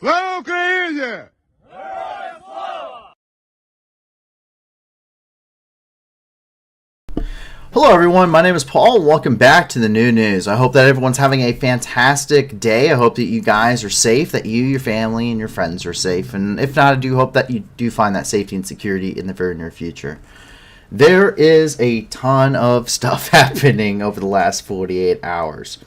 Слава Україні! Hello everyone, my name is Paul and welcome back to the new news. I hope that everyone's having a fantastic day. I hope that you guys are safe, that you, your family, and your friends are safe. And if not, I do hope that you do find that safety and security in the very near future. There is a ton of stuff happening over the last 48 hours.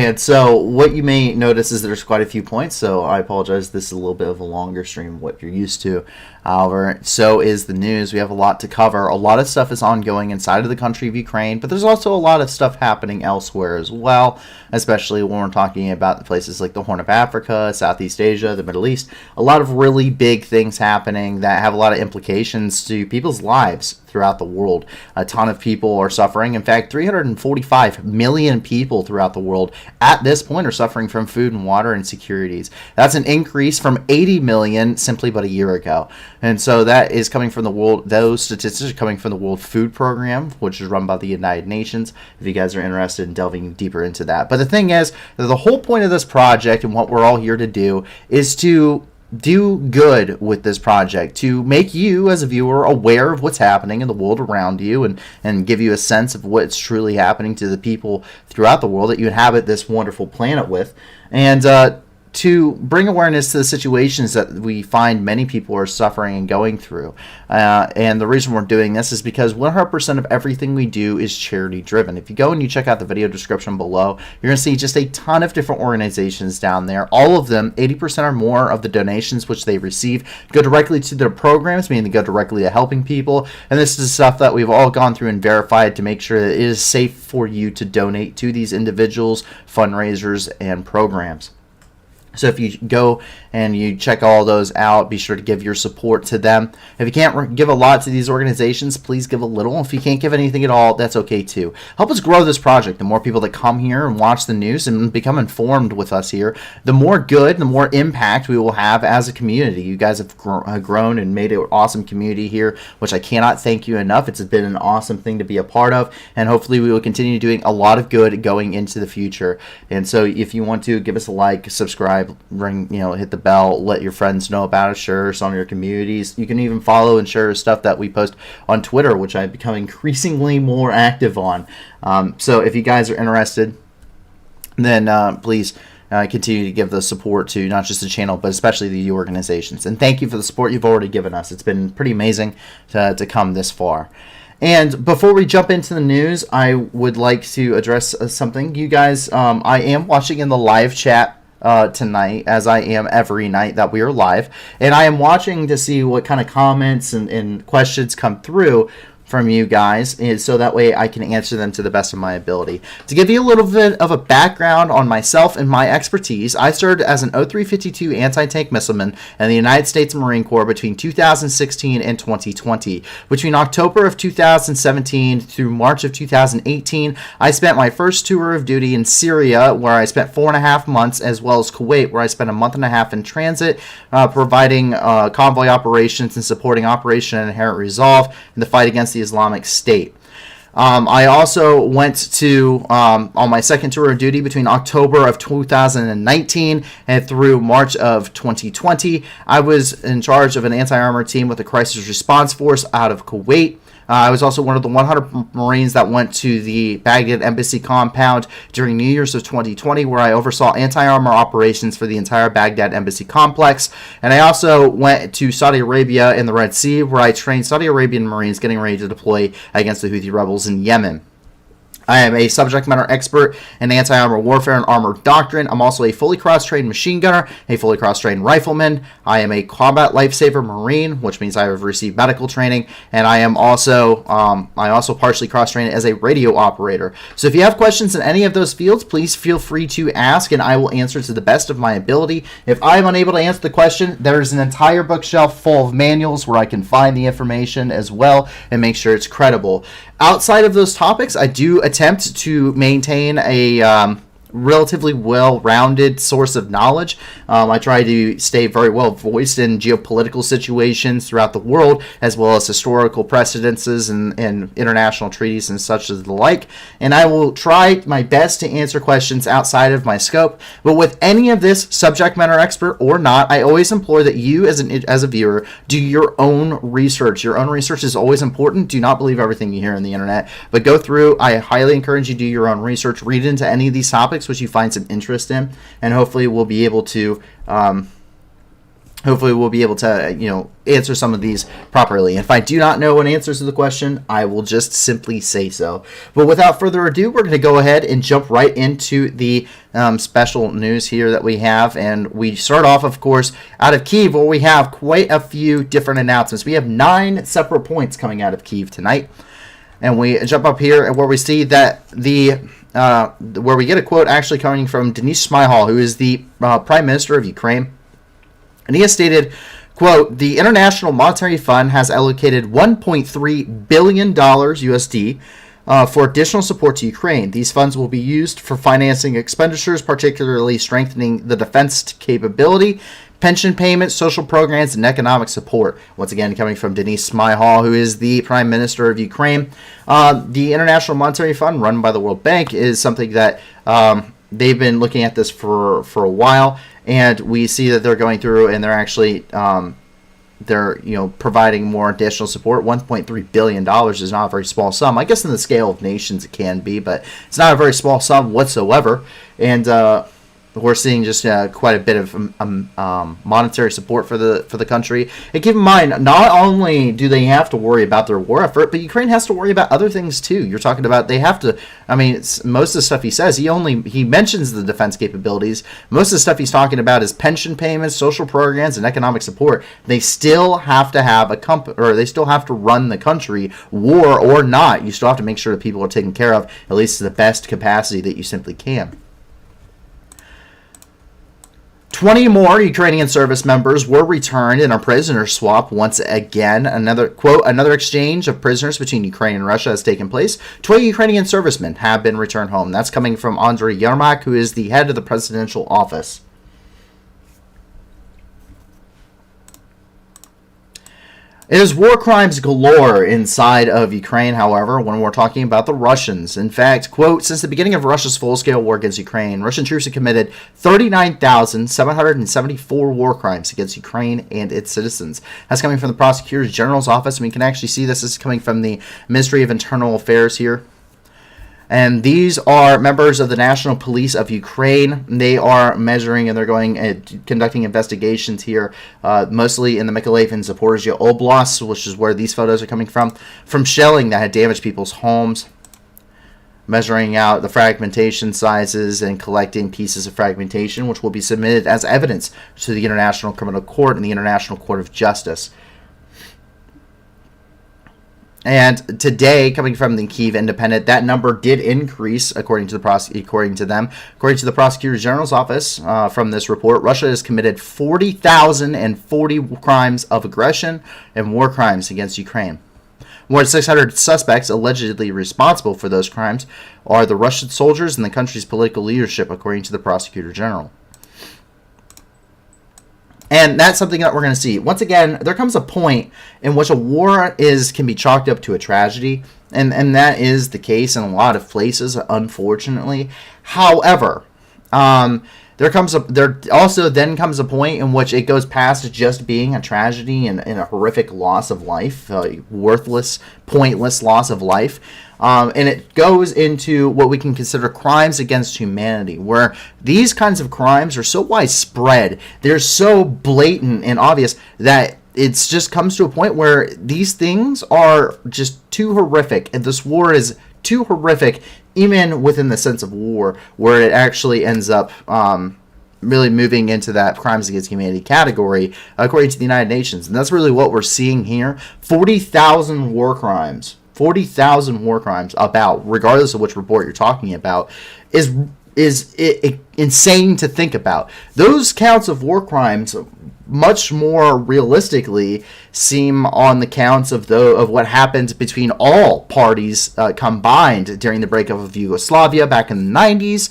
And so what you may notice is there's quite a few points, so I apologize. This is a little bit of a longer stream of what you're used to. However, so is the news. We have a lot to cover. A lot of stuff is ongoing inside of the country of Ukraine, but there's also a lot of stuff happening elsewhere as well, especially when we're talking about the places like the Horn of Africa, Southeast Asia, the Middle East. A lot of really big things happening that have a lot of implications to people's lives throughout the world. A ton of people are suffering. In fact, 345 million people throughout the world at this point are suffering from food and water insecurities. That's an increase from 80 million simply but a year ago. And so that is coming from the world, those statistics are coming from the World Food Program, which is run by the United Nations, if you guys are interested in delving deeper into that. But the thing is, the whole point of this project and what we're all here to do is to do good with this project, to make you as a viewer aware of what's happening in the world around you and give you a sense of what's truly happening to the people throughout the world that you inhabit this wonderful planet with, and to bring awareness to the situations that we find many people are suffering and going through. And the reason we're doing this is because 100% of everything we do is charity driven. If you go and you check out the video description below, you're going to see just a ton of different organizations down there. All of them, 80% or more of the donations which they receive go directly to their programs, meaning they go directly to helping people. And this is stuff that we've all gone through and verified to make sure that it is safe for you to donate to these individuals, fundraisers, and programs. So if you go and you check all those out, be sure to give your support to them. If you can't give a lot to these organizations, please give a little. If you can't give anything at all, that's okay too. Help us grow this project. The more people that come here and watch the news and become informed with us here, the more good, the more impact we will have as a community. You guys have grown and made an awesome community here, which I cannot thank you enough. It's been an awesome thing to be a part of, and hopefully we will continue doing a lot of good going into the future. And so if you want to, give us a like, subscribe, ring, hit the bell, let your friends know about us, share us on your communities. You can even follow and share stuff that we post on Twitter, which I've become increasingly more active on. So if you guys are interested, then please continue to give the support to not just the channel, but especially the organizations. And thank you for the support you've already given us. It's been pretty amazing to come this far. And before we jump into the news, I would like to address something. You guys, I am watching in the live chat tonight, as I am every night that we are live, and I am watching to see what kind of comments and questions come through from you guys, and so that way I can answer them to the best of my ability. To give you a little bit of a background on myself and my expertise, I served as an O-352 anti-tank missileman in the United States Marine Corps between 2016 and 2020. Between October of 2017 through March of 2018, I spent my first tour of duty in Syria, where I spent 4.5 months, as well as Kuwait, where I spent a month and a half in transit, providing convoy operations and supporting Operation Inherent Resolve in the fight against the Islamic State. I also went to, on my second tour of duty between October of 2019 and through March of 2020. I was in charge of an anti-armor team with the Crisis Response Force out of Kuwait. I was also one of the 100 Marines that went to the Baghdad Embassy compound during New Year's of 2020, where I oversaw anti-armor operations for the entire Baghdad Embassy complex. And I also went to Saudi Arabia in the Red Sea, where I trained Saudi Arabian Marines getting ready to deploy against the Houthi rebels in Yemen. I am a subject matter expert in anti-armor warfare and armor doctrine. I'm also a fully cross-trained machine gunner, a fully cross-trained rifleman. I am a combat lifesaver Marine, which means I have received medical training, and I am also partially cross-trained as a radio operator. So if you have questions in any of those fields, please feel free to ask, and I will answer to the best of my ability. If I'm unable to answer the question, there's an entire bookshelf full of manuals where I can find the information as well and make sure it's credible. Outside of those topics, I do attempt to maintain a relatively well-rounded source of knowledge. I try to stay very well voiced in geopolitical situations throughout the world, as well as historical precedences and international treaties and such as the like. And I will try my best to answer questions outside of my scope. But with any of this, subject matter expert or not, I always implore that you, as a viewer, do your own research. Your own research is always important. Do not believe everything you hear on the internet, but go through. I highly encourage you to do your own research. Read into any of these topics which you find some interest in, and hopefully we'll be able to answer some of these properly. If I do not know an answer to the question, I will just simply say so. But without further ado, we're going to go ahead and jump right into the special news here that we have. And we start off, of course, out of Kyiv, where we have quite a few different announcements. We have 9 separate points coming out of Kyiv tonight. And we jump up here where we see that where we get a quote actually coming from Denis Shmyhal, who is the Prime Minister of Ukraine. And he has stated, quote, "The International Monetary Fund has allocated $1.3 billion USD for additional support to Ukraine. These funds will be used for financing expenditures, particularly strengthening the defense capability, pension payments, social programs, and economic support." Once again, coming from Denis Shmyhal, who is the Prime Minister of Ukraine. The International Monetary Fund, run by the World Bank, is something that they've been looking at this for a while, and we see that they're going through and they're actually providing more additional support. $1.3 billion is not a very small sum. I guess in the scale of nations it can be, but it's not a very small sum whatsoever. And we're seeing just quite a bit of monetary support for the country. And keep in mind, not only do they have to worry about their war effort, but Ukraine has to worry about other things too. You're talking about they have to. I mean, most of the stuff he says, he mentions the defense capabilities. Most of the stuff he's talking about is pension payments, social programs, and economic support. They still have to have they still have to run the country, war or not. You still have to make sure that people are taken care of, at least to the best capacity that you simply can. 20 more Ukrainian service members were returned in a prisoner swap once again. Another exchange of prisoners between Ukraine and Russia has taken place. 20 Ukrainian servicemen have been returned home. That's coming from Andriy Yermak, who is the head of the presidential office. It is war crimes galore inside of Ukraine, however, when we're talking about the Russians. In fact, quote, "Since the beginning of Russia's full-scale war against Ukraine, Russian troops have committed 39,774 war crimes against Ukraine and its citizens." That's coming from the Prosecutor General's office. And we can actually see this is coming from the Ministry of Internal Affairs here. And these are members of the National Police of Ukraine. They are measuring and they're going and conducting investigations here, mostly in the Mykolaiv and Zaporizhia Oblasts, which is where these photos are coming from shelling that had damaged people's homes, measuring out the fragmentation sizes and collecting pieces of fragmentation, which will be submitted as evidence to the International Criminal Court and the International Court of Justice. And today, coming from the Kyiv Independent, that number did increase, according to the Prosecutor General's office. From this report, Russia has committed 40,040 crimes of aggression and war crimes against Ukraine. More than 600 suspects allegedly responsible for those crimes are the Russian soldiers and the country's political leadership, according to the Prosecutor General. And that's something that we're going to see. Once again, there comes a point in which a war can be chalked up to a tragedy, and that is the case in a lot of places, unfortunately. However, there also then comes a point in which it goes past just being a tragedy and a horrific loss of life, worthless, pointless loss of life. And it goes into what we can consider crimes against humanity, where these kinds of crimes are so widespread, they're so blatant and obvious that it's just comes to a point where these things are just too horrific, and this war is too horrific, even within the sense of war, where it actually ends up really moving into that crimes against humanity category, according to the United Nations. And that's really what we're seeing here. 40,000 war crimes. 40,000 war crimes, about, regardless of which report you're talking about, is insane to think about. Those counts of war crimes much more realistically seem on the counts of what happened between all parties combined during the breakup of Yugoslavia back in the 90s,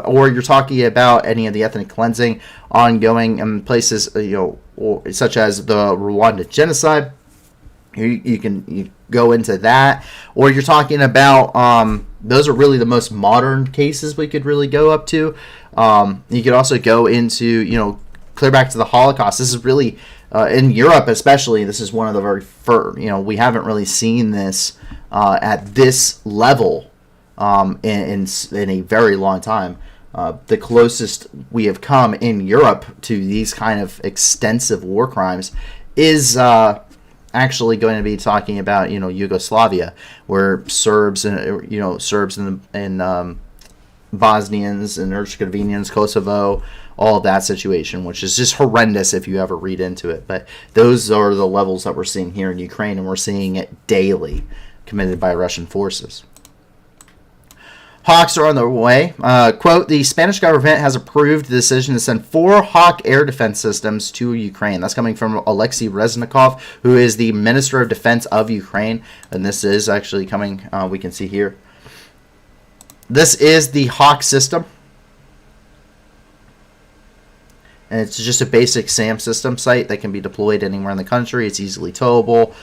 or you're talking about any of the ethnic cleansing ongoing in places, such as the Rwanda genocide. You can go into that, or you're talking about those are really the most modern cases we could really go up to. You could also go into clear back to the Holocaust. This is really in Europe, especially. This is one of the very first. We haven't really seen this at this level in a very long time. The closest we have come in Europe to these kind of extensive war crimes is actually going to be talking about Yugoslavia, where Serbs and Bosnians and Herzegovinians, Kosovo, all of that situation, which is just horrendous if you ever read into it. But those are the levels that we're seeing here in Ukraine, and we're seeing it daily committed by Russian forces. Hawks are on their way. Quote, the Spanish government has approved the decision to send 4 Hawk air defense systems to Ukraine. That's coming from Alexei Reznikov, who is the Minister of Defense of Ukraine. And this is actually coming, we can see here. This is the Hawk system. And it's just a basic SAM system site that can be deployed anywhere in the country. It's easily towable.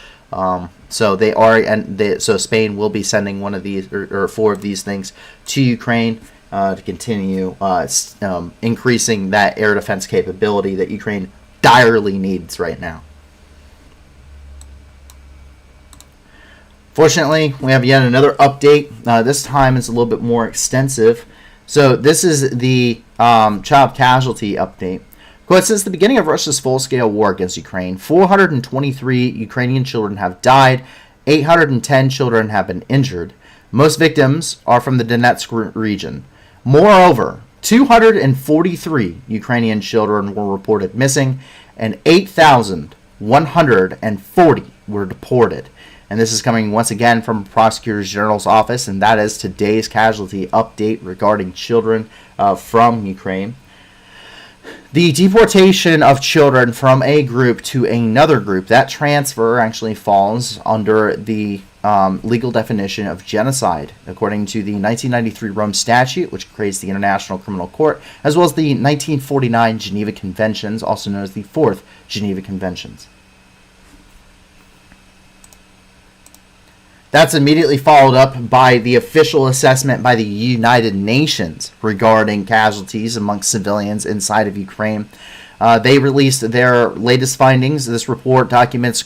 So Spain will be sending one of these or 4 of these things to Ukraine to continue increasing that air defense capability that Ukraine direly needs right now. Fortunately, we have yet another update. This time it's a little bit more extensive. So this is the child casualty update. Quote, since the beginning of Russia's full-scale war against Ukraine, 423 Ukrainian children have died, 810 children have been injured. Most victims are from the Donetsk region. Moreover, 243 Ukrainian children were reported missing, and 8,140 were deported. And this is coming once again from Prosecutor General's office, and that is today's casualty update regarding children from Ukraine. The deportation of children from a group to another group, that transfer actually falls under the legal definition of genocide, according to the 1993 Rome Statute, which creates the International Criminal Court, as well as the 1949 Geneva Conventions, also known as the Fourth Geneva Conventions. That's immediately followed up by the official assessment by the United Nations regarding casualties amongst civilians inside of Ukraine. They released their latest findings. This report documents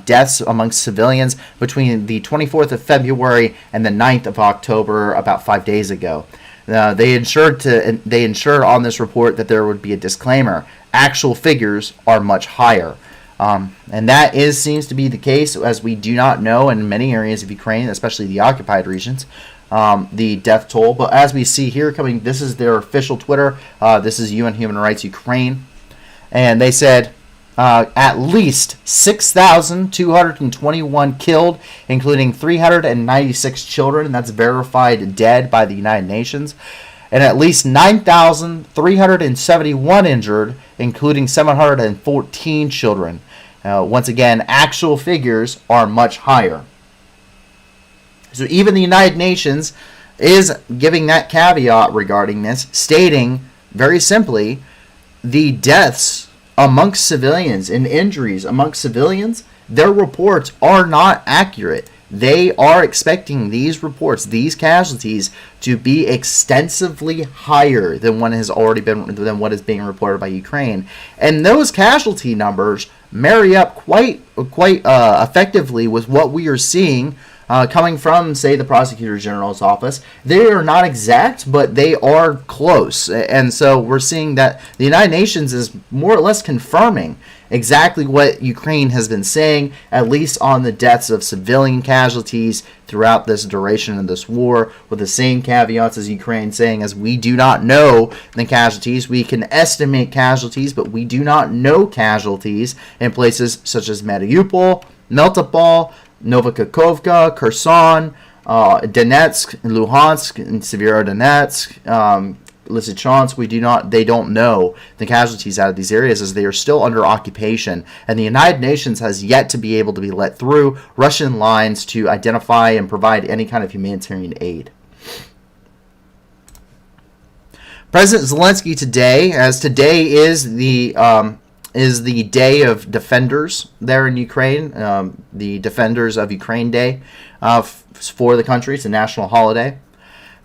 deaths amongst civilians between the 24th of February and the 9th of October, about 5 days ago. They ensured on this report that there would be a disclaimer. Actual figures are much higher. And that seems to be the case, as we do not know in many areas of Ukraine, especially the occupied regions, the death toll. But as we see here coming, this is their official Twitter. This is UN Human Rights Ukraine. And they said at least 6,221 killed, including 396 children, and that's verified dead by the United Nations. And at least 9,371 injured, including 714 children. Once again, actual figures are much higher. So even the United Nations is giving that caveat regarding this, stating very simply, the deaths amongst civilians and injuries amongst civilians, their reports are not accurate. They are expecting these reports, these casualties, to be extensively higher than what has already been, than what is being reported by Ukraine, and those casualty numbers marry up quite effectively with what we are seeing coming from, say, the Prosecutor General's office. They are not exact, but they are close, and so we're seeing that the United Nations is more or less confirming exactly what Ukraine has been saying, at least on the deaths of civilian casualties throughout this duration of this war, with the same caveats as Ukraine, saying, as we do not know the casualties, we can estimate casualties, but we do not know casualties in places such as Mariupol, Melitopol, Novokakhovka, Kherson, Donetsk, Luhansk, and Severodonetsk, Lysychansk, they don't know the casualties out of these areas as they are still under occupation, and the United Nations has yet to be able to be let through Russian lines to identify and provide any kind of humanitarian aid. President Zelensky today, as today is the Day of Defenders there in Ukraine, the Defenders of Ukraine Day for the country. It's a national holiday.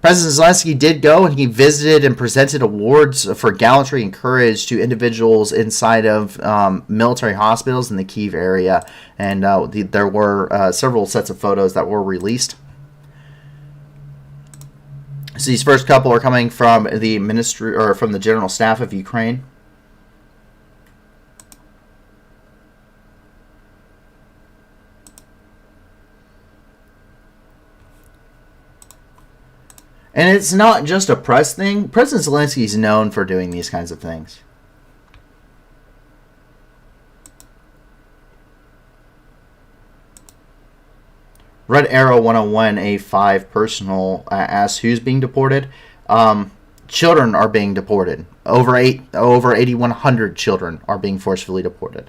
President Zelensky did go and he visited and presented awards for gallantry and courage to individuals inside of military hospitals in the Kyiv area, and there were several sets of photos that were released. So these first couple are coming from the ministry or from the General Staff of Ukraine. And it's not just a press thing. President Zelensky is known for doing these kinds of things. Red Arrow 101A5 personal asks who's being deported. Children are being deported. Over 8,100 children are being forcefully deported.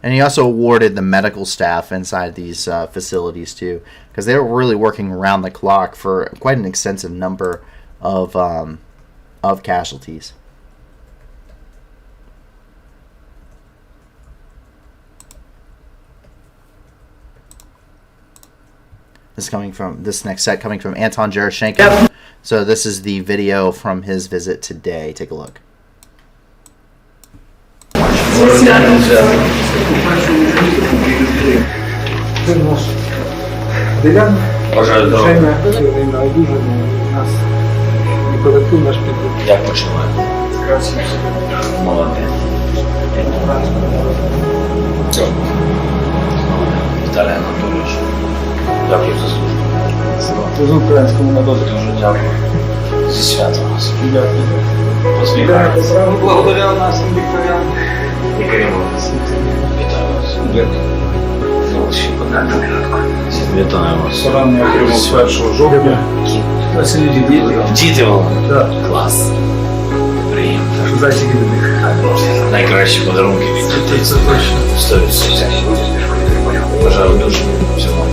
And he also awarded the medical staff inside these facilities too, because they were really working around the clock for quite an extensive number of casualties. This next set coming from Anton Jeroshenko. Yep. So this is the video from his visit today. Take a look. Як почуває? Молодець. Віталій Анатолійович, дякую за службу. З українському народу. Дуже дякую. Зі святом вас. Дякую. Посміхайтеся. Благодаря нашим вікторям. Вітаю вас. Ну, ще подати. Вітаю вас. Поранення отримав 1 жовтня. Діти вам? Так. Клас. Приємно. Зайчики до них. Найкращі подарунки від дітей. Це точно. 100%. Бажаю дуже всього.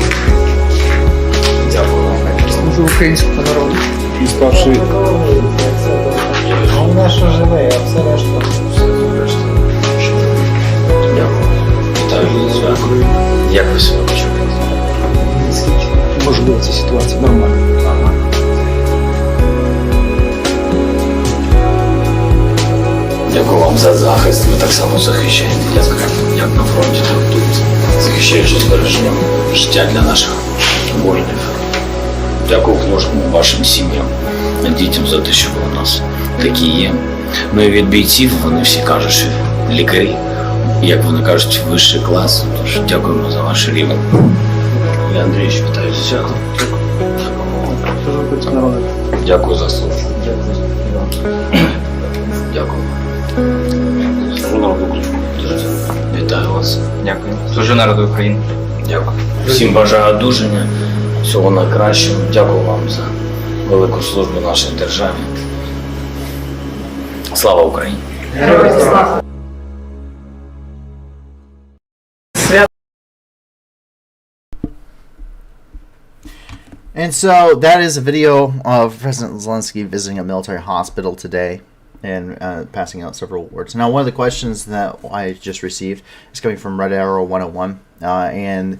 Дякую вам. Служу українському народу. І спавши. У нас що живе, а все решта. Дякую. Вітаю з вами. Як ви себе почуваєте? Можливо, ця ситуація нормальна. Нормально. Дякую вам за захист. Ви так само захищаєте, як на фронті, так тут. Захищаючи збереження життя для наших воїнів. Дякую кожному вашим сім'ям, дітям за те, що ви у нас такі є. Ну і від бійців вони всі кажуть, що лікарі, як вони кажуть, вищий клас. Тож дякуємо за ваш рівень. І Андрійович, вітаю з святом. Дякую за службу. Дякую. Служу народу України. Вітаю вас. Дякую. Служу народу України. Дякую. Всім бажаю одужання, всього найкращого. Дякую вам за велику службу нашій державі. Слава Україні! Героям слава! And so that is a video of President Zelensky visiting a military hospital today and passing out several awards. Now, one of the questions that I just received is coming from Red Arrow 101, and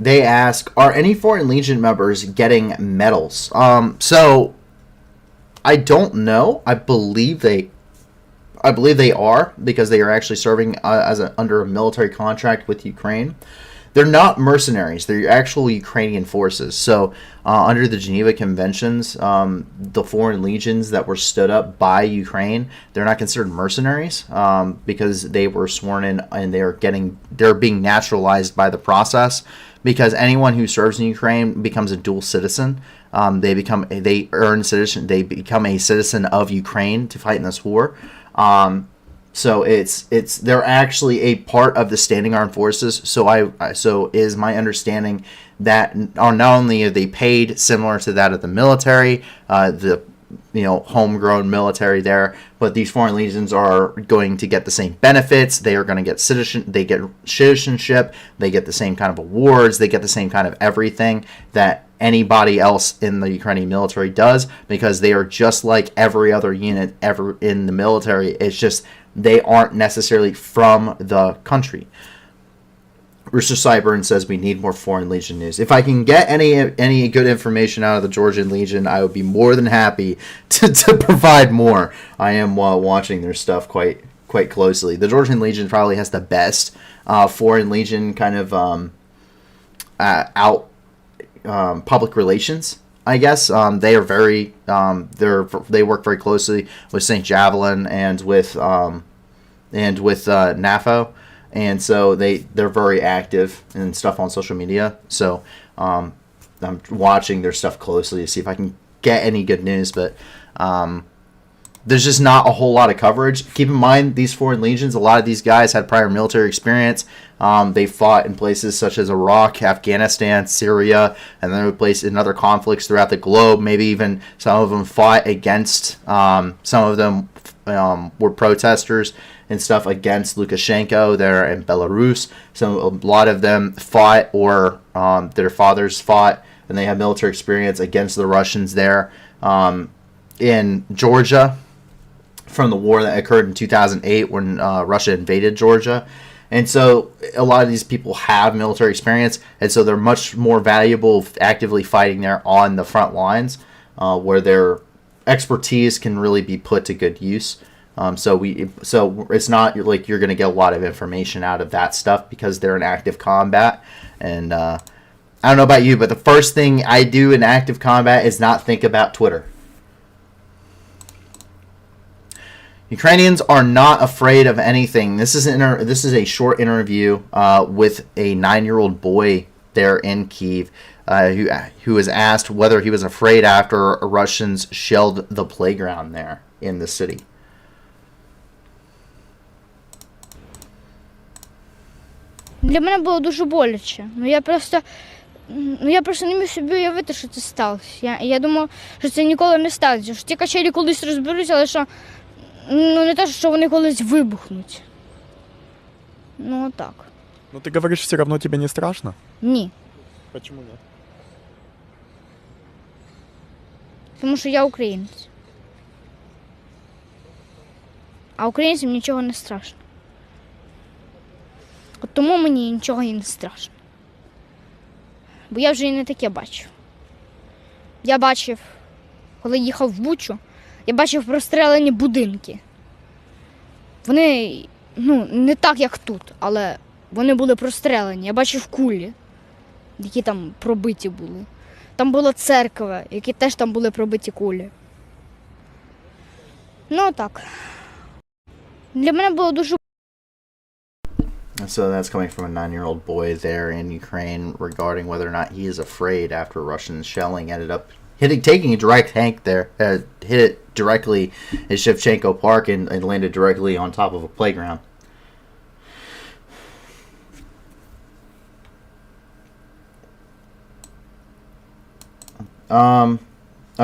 they ask, are any Foreign Legion members getting medals? So I don't know. I believe they are, because they are actually serving under a military contract with Ukraine. they're not mercenaries. They're actual Ukrainian forces. So under the Geneva Conventions, the foreign legions that were stood up by Ukraine, they're not considered mercenaries because they were sworn in and they're being naturalized by the process. Because anyone who serves in Ukraine becomes a dual citizen. They become a citizen of Ukraine to fight in this war. So they're actually a part of the standing armed forces. So is my understanding that not only are they paid similar to that of the military, the homegrown military there, but these foreign legions are going to get the same benefits. They are going to get citizenship. They get the same kind of awards. They get the same kind of everything that anybody else in the Ukrainian military does, because they are just like every other unit ever in the military. It's just they aren't necessarily from the country. Rooster Cyburn says we need more Foreign Legion news. If I can get any good information out of the Georgian Legion, I would be more than happy to provide more. I am watching their stuff quite closely. The Georgian Legion probably has the best Foreign Legion kind of public relations, I guess. They are very they work very closely with St. Javelin and with NAFO. And so they're very active and stuff on social media. So I'm watching their stuff closely to see if I can get any good news. But there's just not a whole lot of coverage. Keep in mind, these foreign legions, a lot of these guys had prior military experience. They fought in places such as Iraq, Afghanistan, Syria, and then in other conflicts throughout the globe. Maybe even some of them fought against, some of them were protesters and stuff against Lukashenko there in Belarus. So a lot of them fought, or their fathers fought, and they have military experience against the Russians there in Georgia from the war that occurred in 2008 when Russia invaded Georgia. And so a lot of these people have military experience, and so they're much more valuable actively fighting there on the front lines, where their expertise can really be put to good use. So it's not like you're going to get a lot of information out of that stuff because they're in active combat. And I don't know about you, but the first thing I do in active combat is not think about Twitter. Ukrainians are not afraid of anything. This is a short interview with a 9-year-old boy there in Kyiv who was asked whether he was afraid after Russians shelled the playground there in the city. Для мене було дуже боляче. Я просто не міг собі уявити, що це сталося. Я думав, що це ніколи не станеться. Що ті качелі колись розберуться, але що не те, що вони колись вибухнуть. Так. Но ты говоришь, все равно тебе не страшно? Ні. Почему нет? Тому що я українець. А українцям нічого не страшно. От тому мені нічого і не страшно. Бо я вже і не таке бачив. Я бачив, коли їхав в Бучу, я бачив прострелені будинки. Вони, не так, як тут, але вони були прострелені. Я бачив кулі, які там пробиті були. Там була церква, які теж там були пробиті кулі. Так. Для мене було дуже. So that's coming from a 9-year-old boy there in Ukraine regarding whether or not he is afraid after Russian shelling ended up taking a direct tank there, hit it directly at Shevchenko Park and landed directly on top of a playground.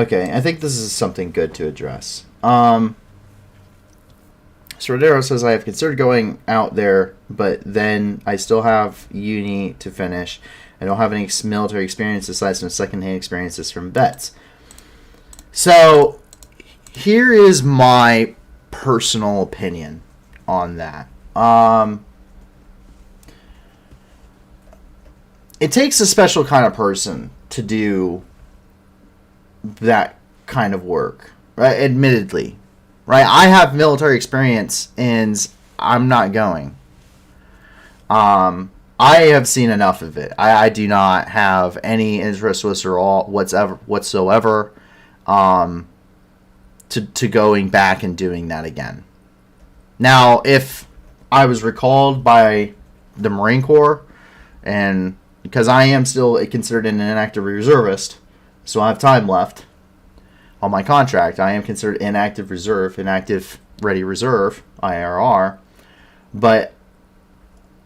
Okay, I think this is something good to address. Srodero says, I have considered going out there, but then I still have uni to finish. I don't have any military experience aside from secondhand experiences from vets. So, here is my personal opinion on that. It takes a special kind of person to do that kind of work, right? Admittedly. Right, I have military experience, and I'm not going. I have seen enough of it. I do not have any interest whatsoever to going back and doing that again. Now, if I was recalled by the Marine Corps, and because I am still considered an inactive reservist, so I have time left on my contract, I am considered inactive reserve, inactive ready reserve, IRR. But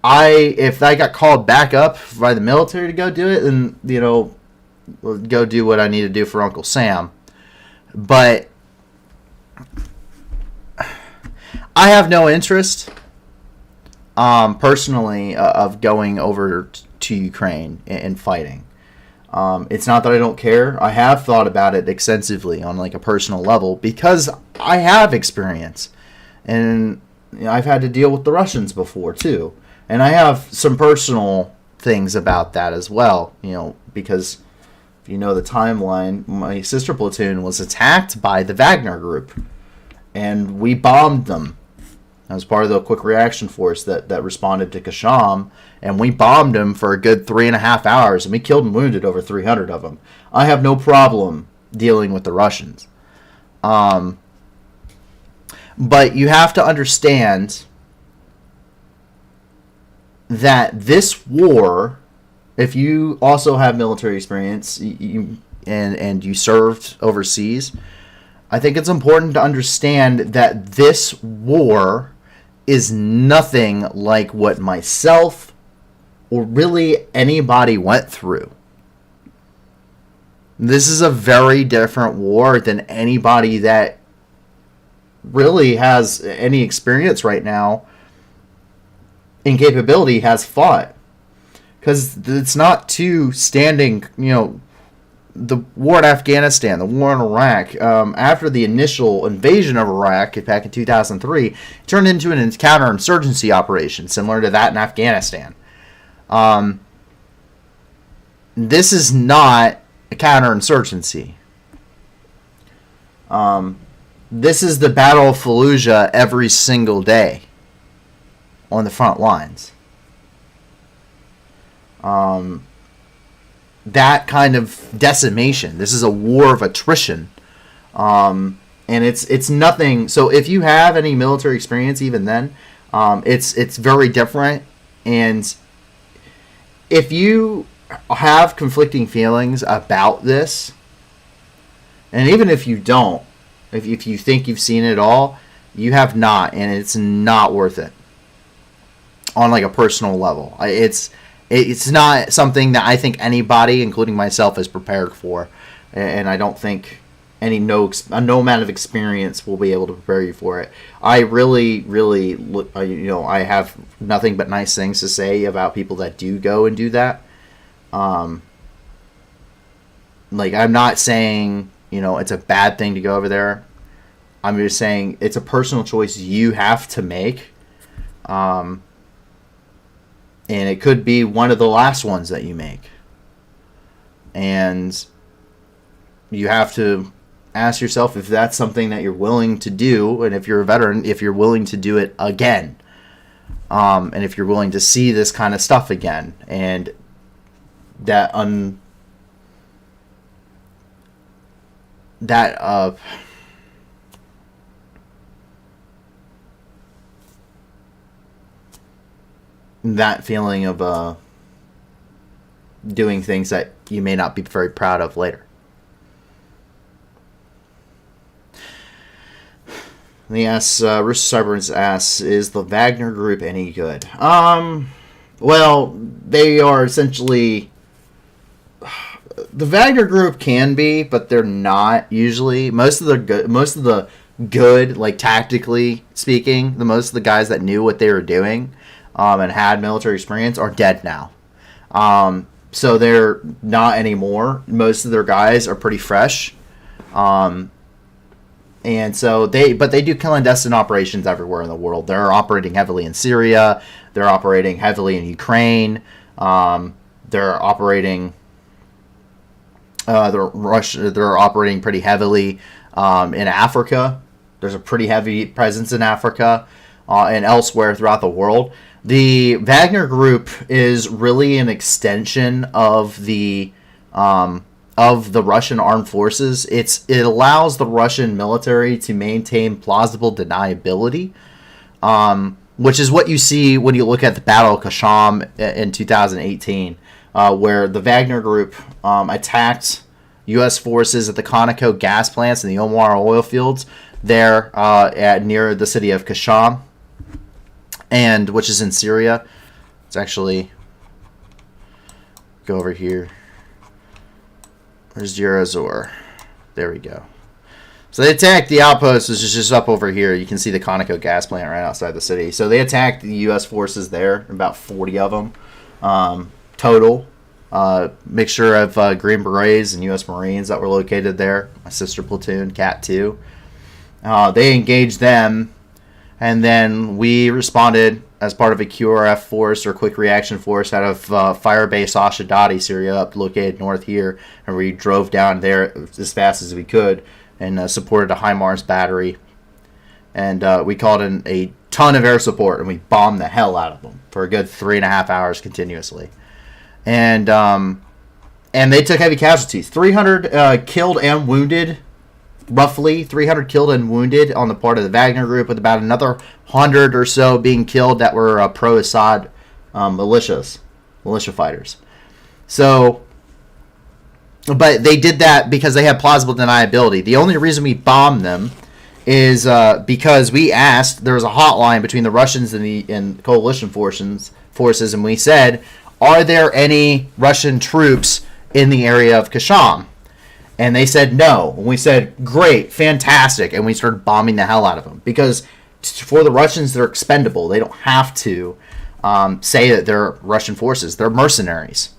if I got called back up by the military to go do it, then, go do what I need to do for Uncle Sam. But I have no interest, personally, of going over to Ukraine and fighting. It's not that I don't care. I have thought about it extensively on like a personal level because I have experience, and I've had to deal with the Russians before too, and I have some personal things about that as well. Because if you know the timeline, my sister platoon was attacked by the Wagner group, and we bombed them. I was part of the quick reaction force that responded to Kasham, and we bombed them for a good 3.5 hours, and we killed and wounded over 300 of them. I have no problem dealing with the Russians. But you have to understand that this war, if you also have military experience and you served overseas, I think it's important to understand that this war is nothing like what myself or really anybody went through. This is a very different war than anybody that really has any experience right now in capability has fought. Because it's not two standing, the war in Afghanistan, the war in Iraq, after the initial invasion of Iraq back in 2003, it turned into an counterinsurgency operation, similar to that in Afghanistan. This is not a counterinsurgency. This is the Battle of Fallujah every single day on the front lines. That kind of decimation. This is a war of attrition. And it's nothing. So if you have any military experience, even then, it's very different. And if you have conflicting feelings about this, and even if you don't, if you think you've seen it all, you have not, and it's not worth it on like a personal level. It's not something that I think anybody, including myself, is prepared for, and I don't think no amount of experience will be able to prepare you for it. I really, really look. I have nothing but nice things to say about people that do go and do that. I'm not saying it's a bad thing to go over there. I'm just saying it's a personal choice you have to make. And it could be one of the last ones that you make. And you have to ask yourself if that's something that you're willing to do, and if you're a veteran, if you're willing to do it again. And if you're willing to see this kind of stuff again. And that feeling of doing things that you may not be very proud of later. Rooster Cyberns asks, is the Wagner group any good? Well, they are essentially... The Wagner group can be, but they're not usually. Most of the good, like tactically speaking, most of the guys that knew what they were doing and had military experience are dead now. So they're not anymore. Most of their guys are pretty fresh. And so they do clandestine operations everywhere in the world. They're operating heavily in Syria. They're operating heavily in Ukraine. They're operating they're operating pretty heavily in Africa. There's a pretty heavy presence in Africa and elsewhere throughout the world. The Wagner Group is really an extension of the Russian armed forces. It allows the Russian military to maintain plausible deniability, which is what you see when you look at the Battle of Kasham in 2018, where the Wagner Group attacked U.S. forces at the Conoco gas plants and the Omar oil fields there near the city of Kasham, and which is in Syria. It's actually, go over here. Where's Deir ez-Zor? There we go. So they attacked the outpost, which is just up over here. You can see the Conoco gas plant right outside the city. So they attacked the U.S. forces there, about 40 of them total. Mixture of Green Berets and U.S. Marines that were located there. My sister platoon, Cat 2. They engaged them, and then we responded as part of a QRF force, or quick reaction force, out of Firebase Ashadati, Syria, located north here, and we drove down there as fast as we could and supported a HIMARS battery. And we called in a ton of air support, and we bombed the hell out of them for a good 3.5 hours continuously. And they took heavy casualties. 300 killed and wounded, roughly 300 killed and wounded on the part of the Wagner Group, with about another 100 or so being killed that were pro-Assad militia fighters. So, but they did that because they had plausible deniability. The only reason we bombed them is because we asked. There was a hotline between the Russians and coalition forces, and we said, "Are there any Russian troops in the area of Kasham?" And they said no. And we said, great, fantastic. And we started bombing the hell out of them. Because for the Russians, they're expendable. They don't have to say that they're Russian forces. They're mercenaries.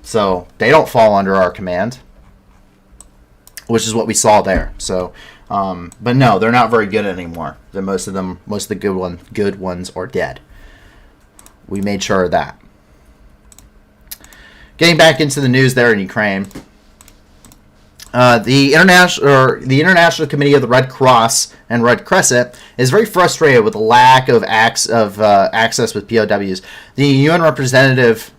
So they don't fall under our command, which is what we saw there. So, but no, they're not very good anymore. Most of the good ones are dead. We made sure of that. Getting back into the news there in Ukraine. The International Committee of the Red Cross and Red Crescent is very frustrated with the lack of access with POWs. The UN representative,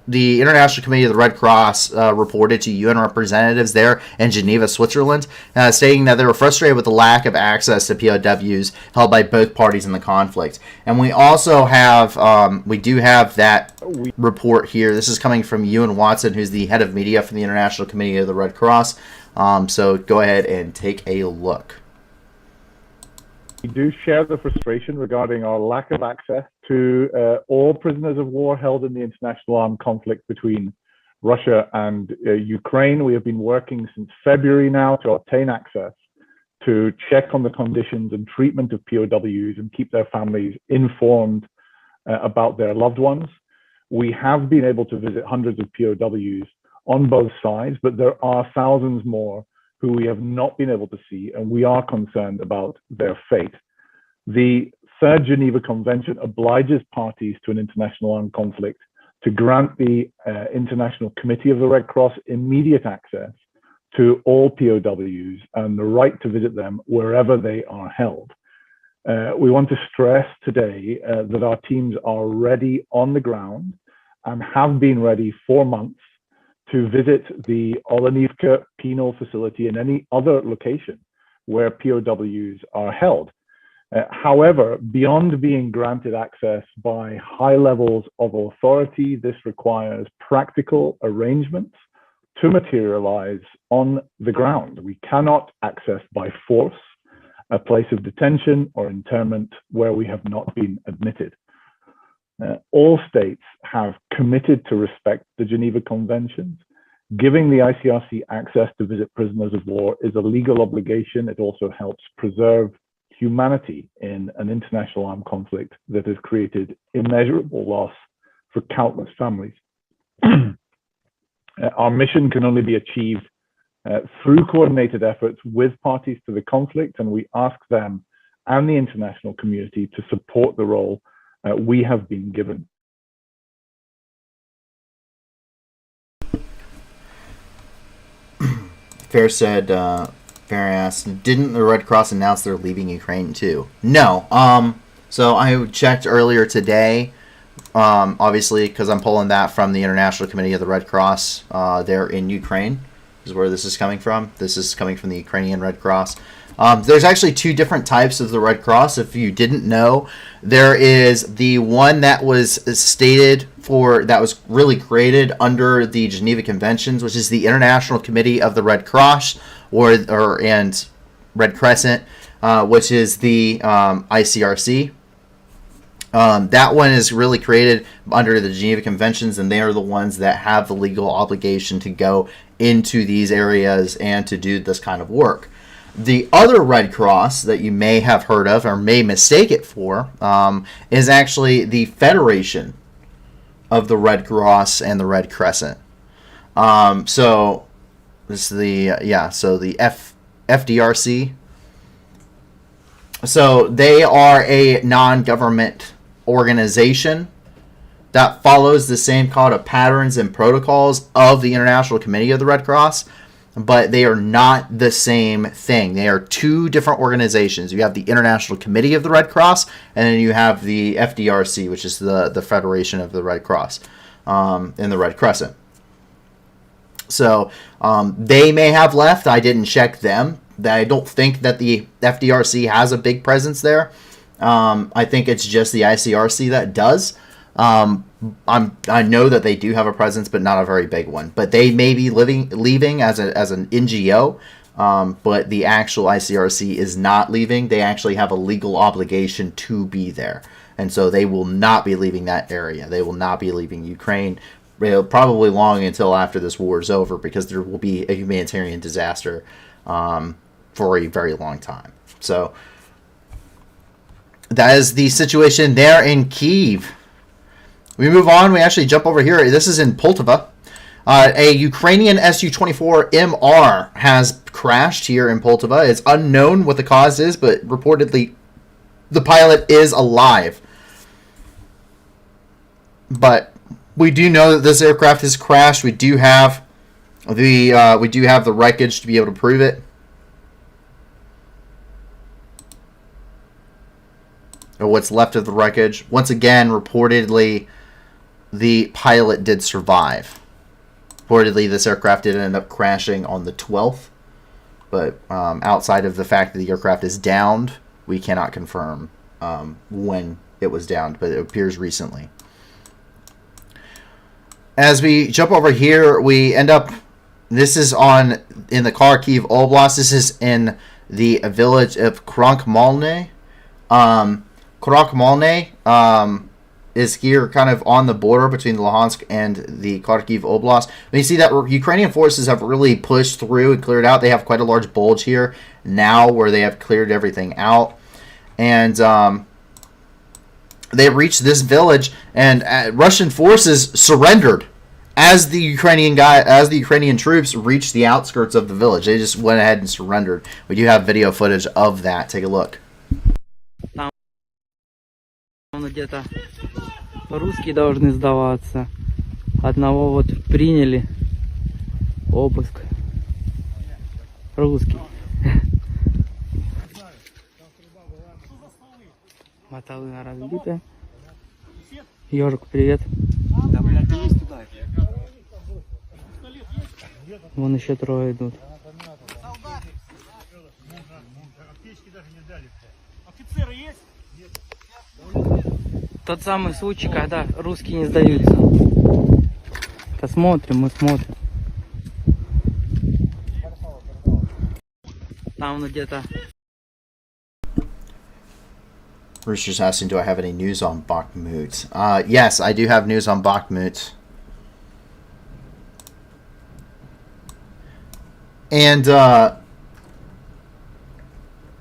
the International Committee of the Red Cross reported to UN representatives there in Geneva, Switzerland, stating that they were frustrated with the lack of access to POWs held by both parties in the conflict. And we also have, we do have that report here. This is coming from Ewan Watson, who's the head of media for the International Committee of the Red Cross. So go ahead and take a look. We do share the frustration regarding our lack of access to all prisoners of war held in the international armed conflict between Russia and Ukraine. We have been working since February now to obtain access to check on the conditions and treatment of POWs and keep their families informed about their loved ones. We have been able to visit hundreds of POWs on both sides, but there are thousands more who we have not been able to see, and we are concerned about their fate. The Third Geneva Convention obliges parties to an international armed conflict to grant the International Committee of the Red Cross immediate access to all POWs and the right to visit them wherever they are held. We want to stress today that our teams are ready on the ground and have been ready for months to visit the Olenivka penal facility and any other location where POWs are held. However, beyond being granted access by high levels of authority, this requires practical arrangements to materialize on the ground. We cannot access by force a place of detention or internment where we have not been admitted. All states have committed to respect the Geneva Conventions. Giving the ICRC access to visit prisoners of war is a legal obligation. It also helps preserve humanity in an international armed conflict that has created immeasurable loss for countless families. Our mission can only be achieved through coordinated efforts with parties to the conflict, and we ask them and the international community to support the role we have been given. Fair said, Fair asked, didn't the Red Cross announce they're leaving Ukraine too? No. So I checked earlier today, obviously, because I'm pulling that from the International Committee of the Red Cross there in Ukraine, is where this is coming from. This is coming from the Ukrainian Red Cross. There's actually two different types of the Red Cross. If you didn't know, there is the one that was that was really created under the Geneva Conventions, which is the International Committee of the Red Cross and Red Crescent, which is the ICRC. That one is really created under the Geneva Conventions, and they are the ones that have the legal obligation to go into these areas and to do this kind of work. The other Red Cross that you may have heard of or may mistake it for is actually the Federation of the Red Cross and the Red Crescent. So this is the FDRC. So they are a non-government organization that follows the same kind of patterns and protocols of the International Committee of the Red Cross, but they are not the same thing. They are two different organizations. You have the International Committee of the Red Cross, and then you have the FDRC, which is the Federation of the Red Cross and the Red Crescent. So they may have left. I didn't check them. I don't think that the FDRC has a big presence there. I think it's just the ICRC that does. I know that they do have a presence, but not a very big one. But they may be leaving as an NGO, but the actual ICRC is not leaving. They actually have a legal obligation to be there, and so they will not be leaving that area. They will not be leaving Ukraine, probably long until after this war is over, because there will be a humanitarian disaster for a very long time. So that is the situation there in Kyiv. We move on. We actually jump over here. This is in Poltava. A Ukrainian Su-24MR has crashed here in Poltava. It's unknown what the cause is, but reportedly the pilot is alive. But we do know that this aircraft has crashed. We do have the wreckage to be able to prove it. Or what's left of the wreckage. Once again, reportedly, the pilot did survive. Reportedly, this aircraft did end up crashing on the 12th. But outside of the fact that the aircraft is downed, we cannot confirm when it was downed, but it appears recently. As we jump over here, we end up... This is in the Kharkiv Oblast. This is in the village of Kronkmalne. Kronkmalne is here kind of on the border between Luhansk and the Kharkiv Oblast. And you see that Ukrainian forces have really pushed through and cleared out. They have quite a large bulge here now where they have cleared everything out. And they reached this village, and Russian forces surrendered as the Ukrainian troops reached the outskirts of the village. They just went ahead and surrendered. We do have video footage of that. Take a look. Где-то русские должны сдаваться. Одного вот приняли. Обыск. Русский. Мотолына разбита. Ежик, привет. Да, блядь, ты есть туда. Вон еще трое идут. Офицеры есть? Тот самый случай, когда русские не сдаются. Посмотрим, мы смотрим. Там где-то. Rooster's asking, do I have any news on Bakhmut? Yes, I do have news on Bakhmut. And,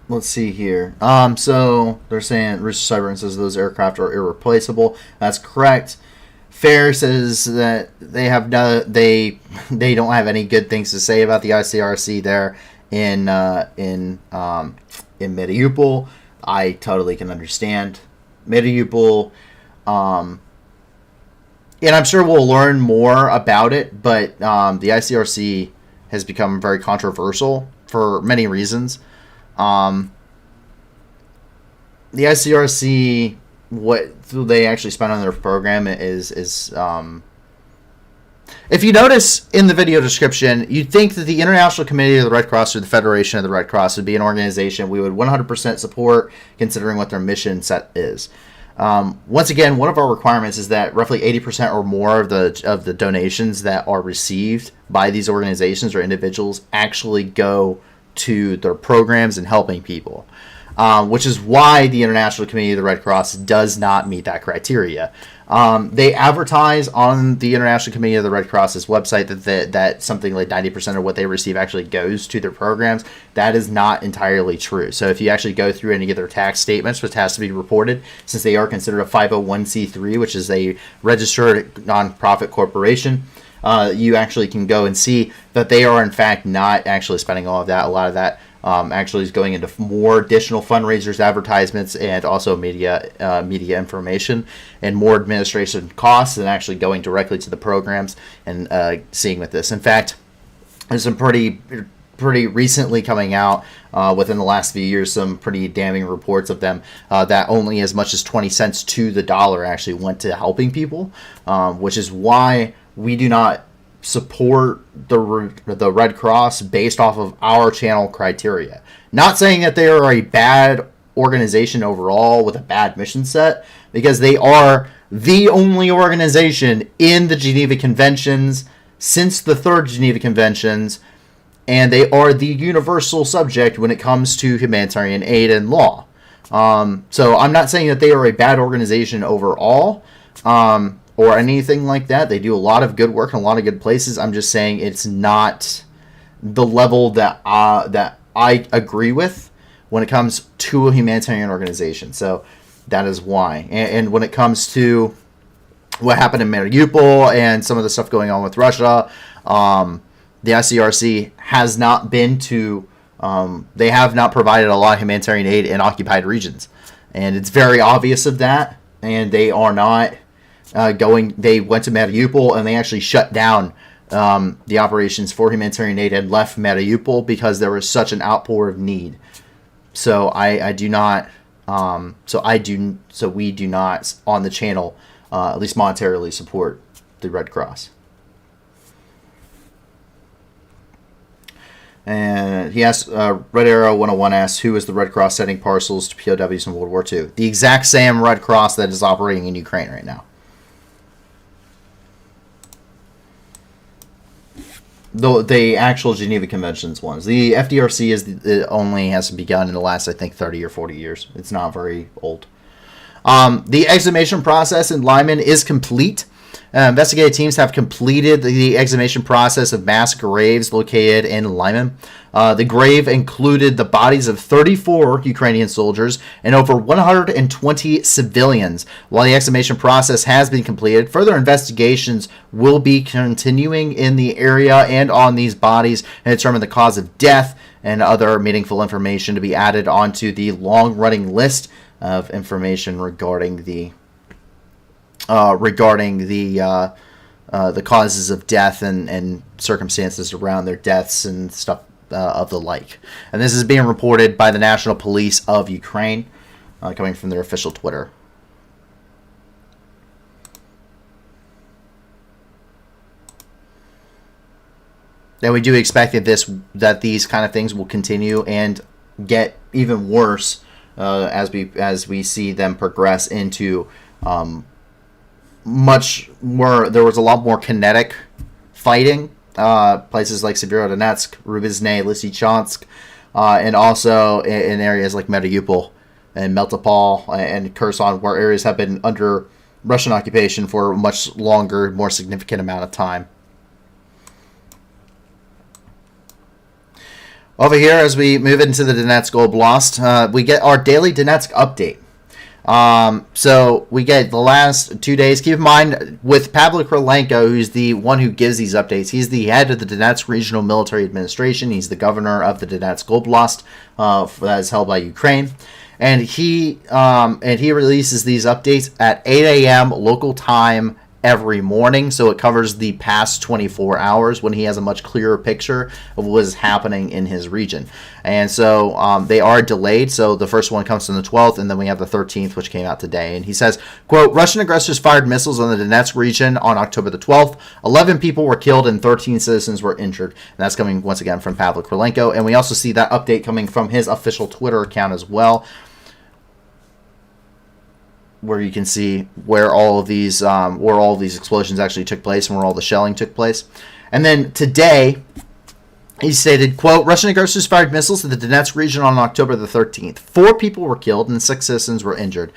let's see here. So they're saying Rooster Cyber says those aircraft are irreplaceable. That's correct. Fair says that they don't have any good things to say about the ICRC there in Mariupol. I totally can understand Mariupol, and I'm sure we'll learn more about it. But the ICRC has become very controversial for many reasons. the ICRC, what they actually spend on their program is if you notice in the video description, you'd think that the International Committee of the Red Cross or the Federation of the Red Cross would be an organization we would 100% support, considering what their mission set is. Once again, one of our requirements is that roughly 80% or more of the donations that are received by these organizations or individuals actually go to their programs and helping people, which is why the International Committee of the Red Cross does not meet that criteria. They advertise on the International Committee of the Red Cross's website that something like 90% of what they receive actually goes to their programs. That is not entirely true. So if you actually go through any of their tax statements, which has to be reported, since they are considered a 501c3, which is a registered nonprofit corporation, you actually can go and see that they are in fact not actually spending all of that. A lot of that actually is going into more additional fundraisers, advertisements, and also media information, and more administration costs than actually going directly to the programs and seeing with this. In fact, there's some pretty recently coming out within the last few years, some pretty damning reports of them that only as much as 20 cents to the dollar actually went to helping people, which is why we do not support the Red Cross based off of our channel criteria. Not saying that they are a bad organization overall with a bad mission set, because they are the only organization in the Geneva Conventions since the third Geneva Conventions, and they are the universal subject when it comes to humanitarian aid and law. So I'm not saying that they are a bad organization overall, or anything like that. They do a lot of good work in a lot of good places. I'm just saying it's not the level that I agree with when it comes to a humanitarian organization. So that is why. And when it comes to what happened in Mariupol and some of the stuff going on with Russia, the ICRC has not been to, they have not provided a lot of humanitarian aid in occupied regions. And it's very obvious of that. And they are not they went to Mariupol and they actually shut down the operations for humanitarian aid and left Mariupol because there was such an outpour of need. So we do not on the channel, at least monetarily, support the Red Cross. And he asks, Red Arrow 101 asks, who is the Red Cross sending parcels to POWs in World War II? The exact same Red Cross that is operating in Ukraine right now. The actual Geneva Conventions ones. The FDRC only has begun in the last, I think, 30 or 40 years. It's not very old. The exhumation process in Lyman is complete. Investigative teams have completed the exhumation process of mass graves located in Lyman. The grave included the bodies of 34 Ukrainian soldiers and over 120 civilians. While the exhumation process has been completed, further investigations will be continuing in the area and on these bodies and determine the cause of death and other meaningful information to be added onto the long-running list of information regarding the causes of death and circumstances around their deaths and stuff of the like. And this is being reported by the National Police of Ukraine, coming from their official Twitter. And we do expect that these kind of things will continue and get even worse as we see them progress into much more. There was a lot more kinetic fighting. Places like Severodonetsk, Rubizhne, Lysychansk, and also in areas like Mariupol and Melitopol and Kherson, where areas have been under Russian occupation for a much longer, more significant amount of time. Over here, as we move into the Donetsk Oblast, we get our daily Donetsk update. So we get the last 2 days. Keep in mind, with Pavlo Krylenko, who's the one who gives these updates, he's the head of the Donetsk Regional Military Administration. He's the governor of the Donetsk Oblast that is held by Ukraine. And he releases these updates at 8 a.m. local time every morning, so it covers the past 24 hours when he has a much clearer picture of what is happening in his region. And so they are delayed, so the first one comes on the 12th, and then we have the 13th, which came out today. And he says, quote, Russian aggressors fired missiles on the Donetsk region on October the 12th. 11 people were killed and 13 citizens were injured. And that's coming once again from Pavlo Krylenko. And we also see that update coming from his official Twitter account as well, where you can see where all of these explosions actually took place and where all the shelling took place. And then today, he stated, quote, Russian aggressors fired missiles at the Donetsk region on October the 13th. 4 people were killed and 6 citizens were injured.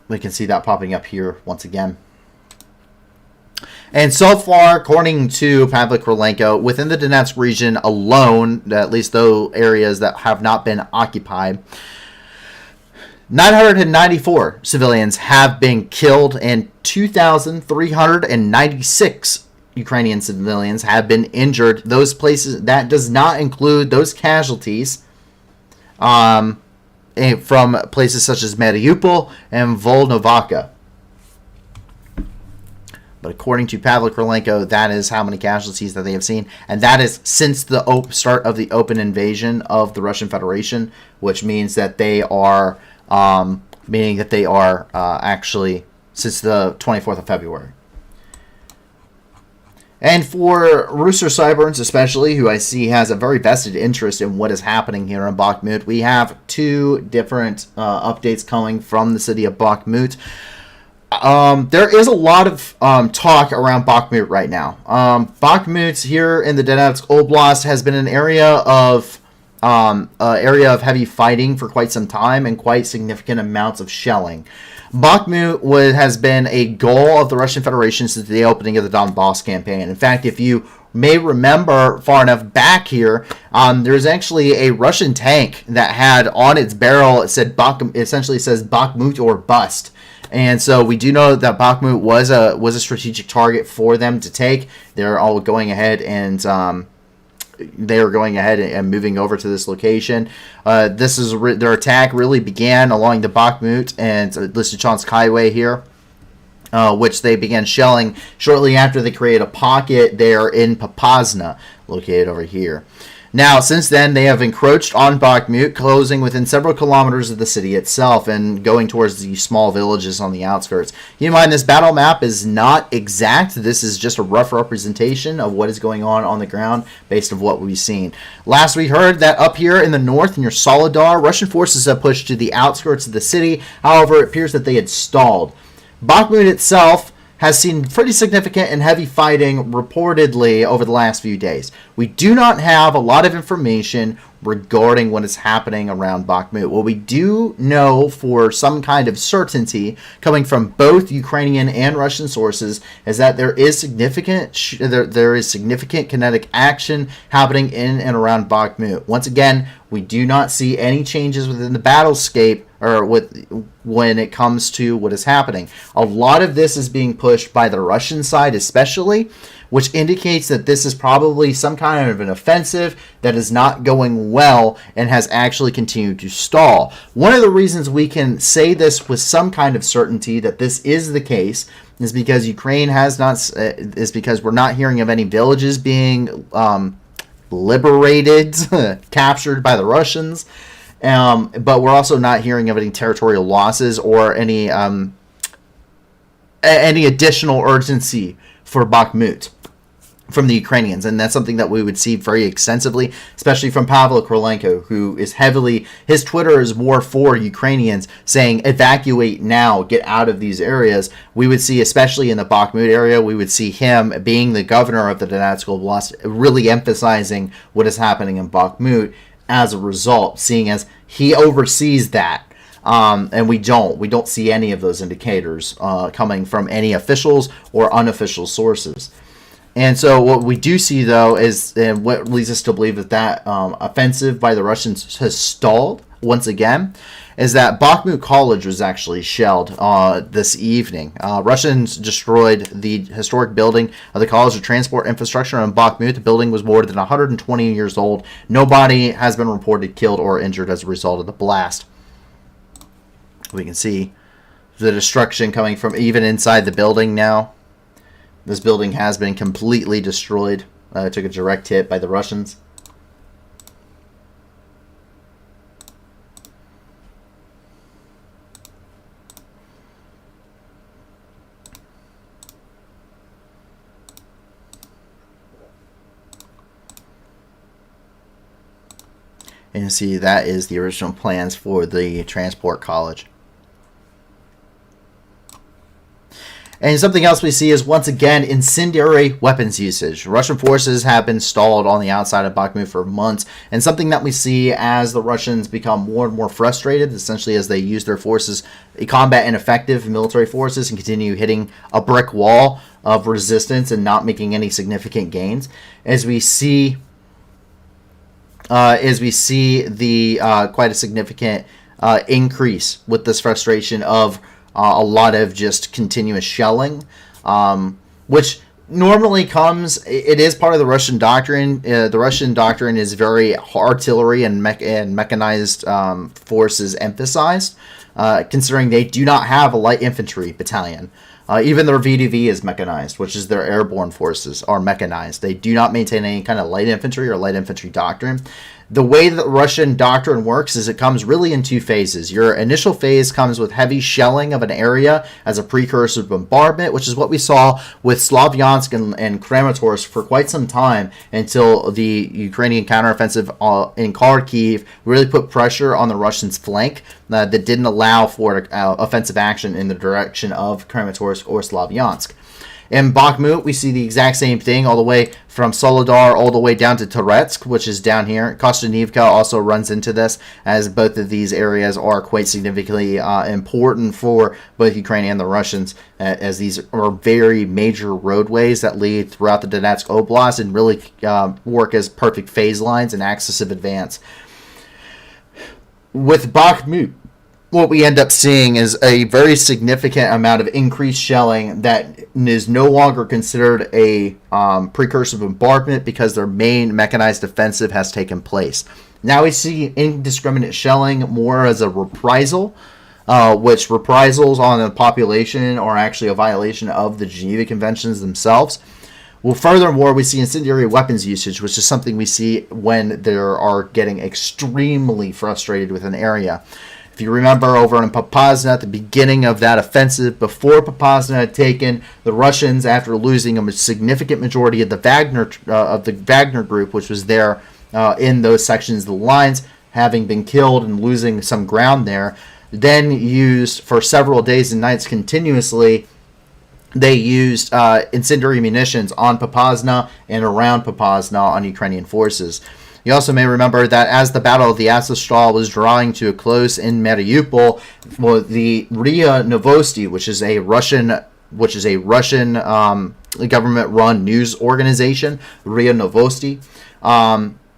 We can see that popping up here once again. And so far, according to Pavlo Krylenko, within the Donetsk region alone, at least those areas that have not been occupied, 994 civilians have been killed and 2,396 Ukrainian civilians have been injured. Those places, that does not include those casualties from places such as Mariupol and Volnovakha. But according to Pavlo Krylenko, that is how many casualties that they have seen. And that is since the start of the open invasion of the Russian Federation, which means that they are actually since the 24th of February. And for Rooster Cyburns especially, who I see has a very vested interest in what is happening here in Bakhmut, we have 2 different updates coming from the city of Bakhmut. There is a lot of talk around Bakhmut right now. Bakhmut here in the Donetsk Oblast has been an area of heavy fighting for quite some time and quite significant amounts of shelling. Bakhmut has been a goal of the Russian Federation since the opening of the Donbass campaign. In fact, if you may remember far enough back here, there's actually a Russian tank that had on its barrel, it said essentially says Bakhmut or bust. And so we do know that Bakhmut was a strategic target for them to take. They're all going ahead and moving over to this location. Their attack really began along the Bakhmut and Lysychansk highway here, which they began shelling shortly after they created a pocket there in Popasna, located over here. Now, since then, they have encroached on Bakhmut, closing within several kilometers of the city itself and going towards the small villages on the outskirts. Keep in mind, this battle map is not exact. This is just a rough representation of what is going on the ground based on what we've seen. Last we heard that up here in the north, near Solidar, Russian forces have pushed to the outskirts of the city. However, it appears that they had stalled. Bakhmut itself has seen pretty significant and heavy fighting reportedly over the last few days. We do not have a lot of information regarding what is happening around Bakhmut. What we do know for some kind of certainty coming from both Ukrainian and Russian sources is that there is significant kinetic action happening in and around Bakhmut. Once again, we do not see any changes within the battlescape when it comes to what is happening. A lot of this is being pushed by the Russian side especially, which indicates that this is probably some kind of an offensive that is not going well and has actually continued to stall. One of the reasons we can say this with some kind of certainty that this is the case is because because we're not hearing of any villages being liberated, captured by the Russians. But we're also not hearing of any territorial losses or any additional urgency for Bakhmut from the Ukrainians, and that's something that we would see very extensively, especially from Pavlo Krylenko, who is his Twitter is more for Ukrainians, saying evacuate now, get out of these areas. We would see, especially in the Bakhmut area, we would see him being the governor of the Donetsk Oblast, really emphasizing what is happening in Bakhmut as a result, seeing as he oversees that. And we don't see any of those indicators coming from any officials or unofficial sources. And so what we do see, though, is, and what leads us to believe that offensive by the Russians has stalled once again, is that Bakhmut College was actually shelled this evening. Russians destroyed the historic building of the College of Transport Infrastructure in Bakhmut. The building was more than 120 years old. Nobody has been reported killed or injured as a result of the blast. We can see the destruction coming from even inside the building now. This building has been completely destroyed. It took a direct hit by the Russians. And you see that is the original plans for the transport college. And something else we see is, once again, incendiary weapons usage. Russian forces have been stalled on the outside of Bakhmut for months, and something that we see as the Russians become more and more frustrated, essentially as they use their forces, combat ineffective military forces, and continue hitting a brick wall of resistance and not making any significant gains, as we see the quite a significant increase with this frustration of a lot of just continuous shelling, which normally comes, it is part of the Russian doctrine. The Russian doctrine is very artillery and mechanized forces emphasized, considering they do not have a light infantry battalion. Even their VDV is mechanized, which is their airborne forces are mechanized. They do not maintain any kind of light infantry or light infantry doctrine. The way that Russian doctrine works is it comes really in two phases. Your initial phase comes with heavy shelling of an area as a precursor to bombardment, which is what we saw with Slavyansk and Kramatorsk for quite some time, until the Ukrainian counteroffensive in Kharkiv really put pressure on the Russians' flank that didn't allow for offensive action in the direction of Kramatorsk or Slavyansk. In Bakhmut, we see the exact same thing, all the way from Soledar all the way down to Toretsk, which is down here. Kostanivka also runs into this, as both of these areas are quite significantly important for both Ukraine and the Russians, as these are very major roadways that lead throughout the Donetsk Oblast and really work as perfect phase lines and axis of advance. With Bakhmut, what we end up seeing is a very significant amount of increased shelling that is no longer considered a precursor bombardment, because their main mechanized offensive has taken place. Now we see indiscriminate shelling more as a reprisal, which reprisals on the population are actually a violation of the Geneva Conventions themselves. Well, furthermore, we see incendiary weapons usage, which is something we see when they are getting extremely frustrated with an area. If you remember, over in Popasna, at the beginning of that offensive, before Popasna had taken, the Russians, after losing a significant majority of the Wagner group, which was there in those sections of the lines, having been killed and losing some ground there, then used for several days and nights continuously. They used incendiary munitions on Popasna and around Popasna on Ukrainian forces. You also may remember that as the Battle of the Azovstal was drawing to a close in Mariupol, well, the RIA Novosti, which is a Russian government-run news organization, RIA Novosti,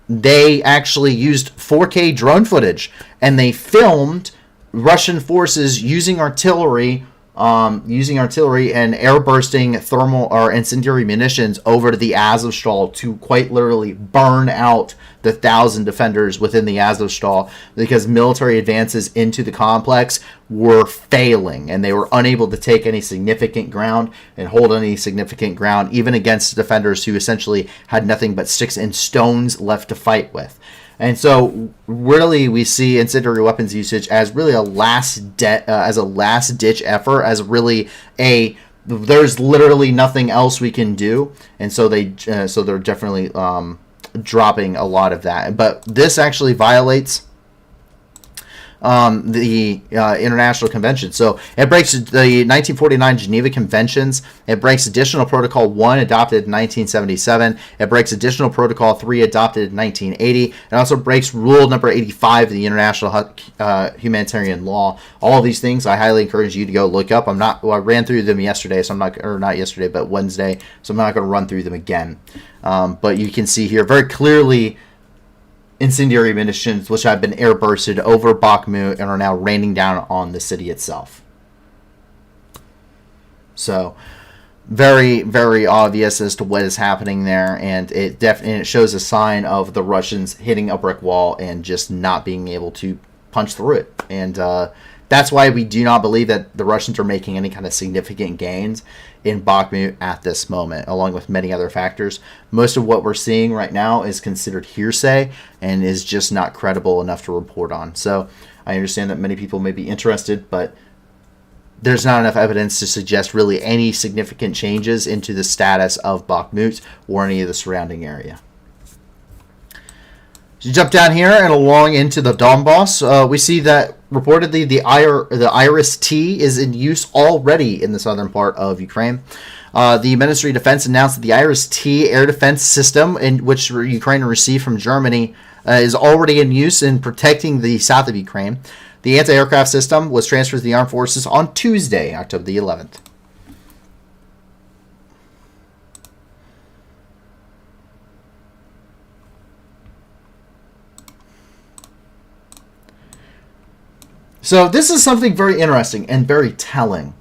they actually used 4K drone footage, and they filmed Russian forces using artillery and air bursting thermal or incendiary munitions over to the Azovstal to quite literally burn out the 1,000 defenders within the Azovstal, because military advances into the complex were failing and they were unable to take any significant ground and hold any significant ground, even against defenders who essentially had nothing but sticks and stones left to fight with. And so, really, we see incendiary weapons usage as really a last-ditch effort, as really there's literally nothing else we can do, and so they're definitely dropping a lot of that. But this actually violates the international convention. So it breaks the 1949 Geneva Conventions. It breaks Additional Protocol 1, adopted in 1977. It breaks Additional Protocol 3, adopted in 1980. It also breaks Rule number 85 of the International Humanitarian Law. All of these things I highly encourage you to go look up. I ran through them yesterday, so not yesterday, but Wednesday, so I'm not going to run through them again. But you can see here very clearly incendiary munitions which have been air bursted over Bakhmut and are now raining down on the city itself. So very, very obvious as to what is happening there, and it shows a sign of the Russians hitting a brick wall and just not being able to punch through it. And That's why we do not believe that the Russians are making any kind of significant gains in Bakhmut at this moment, along with many other factors. Most of what we're seeing right now is considered hearsay and is just not credible enough to report on. So I understand that many people may be interested, but there's not enough evidence to suggest really any significant changes into the status of Bakhmut or any of the surrounding area. So you jump down here and along into the Donbass. We see that reportedly the IRIS-T is in use already in the southern part of Ukraine. The Ministry of Defense announced that the IRIS-T air defense system, in which Ukraine received from Germany, is already in use in protecting the south of Ukraine. The anti-aircraft system was transferred to the armed forces on Tuesday, October the 11th. So this is something very interesting and very telling.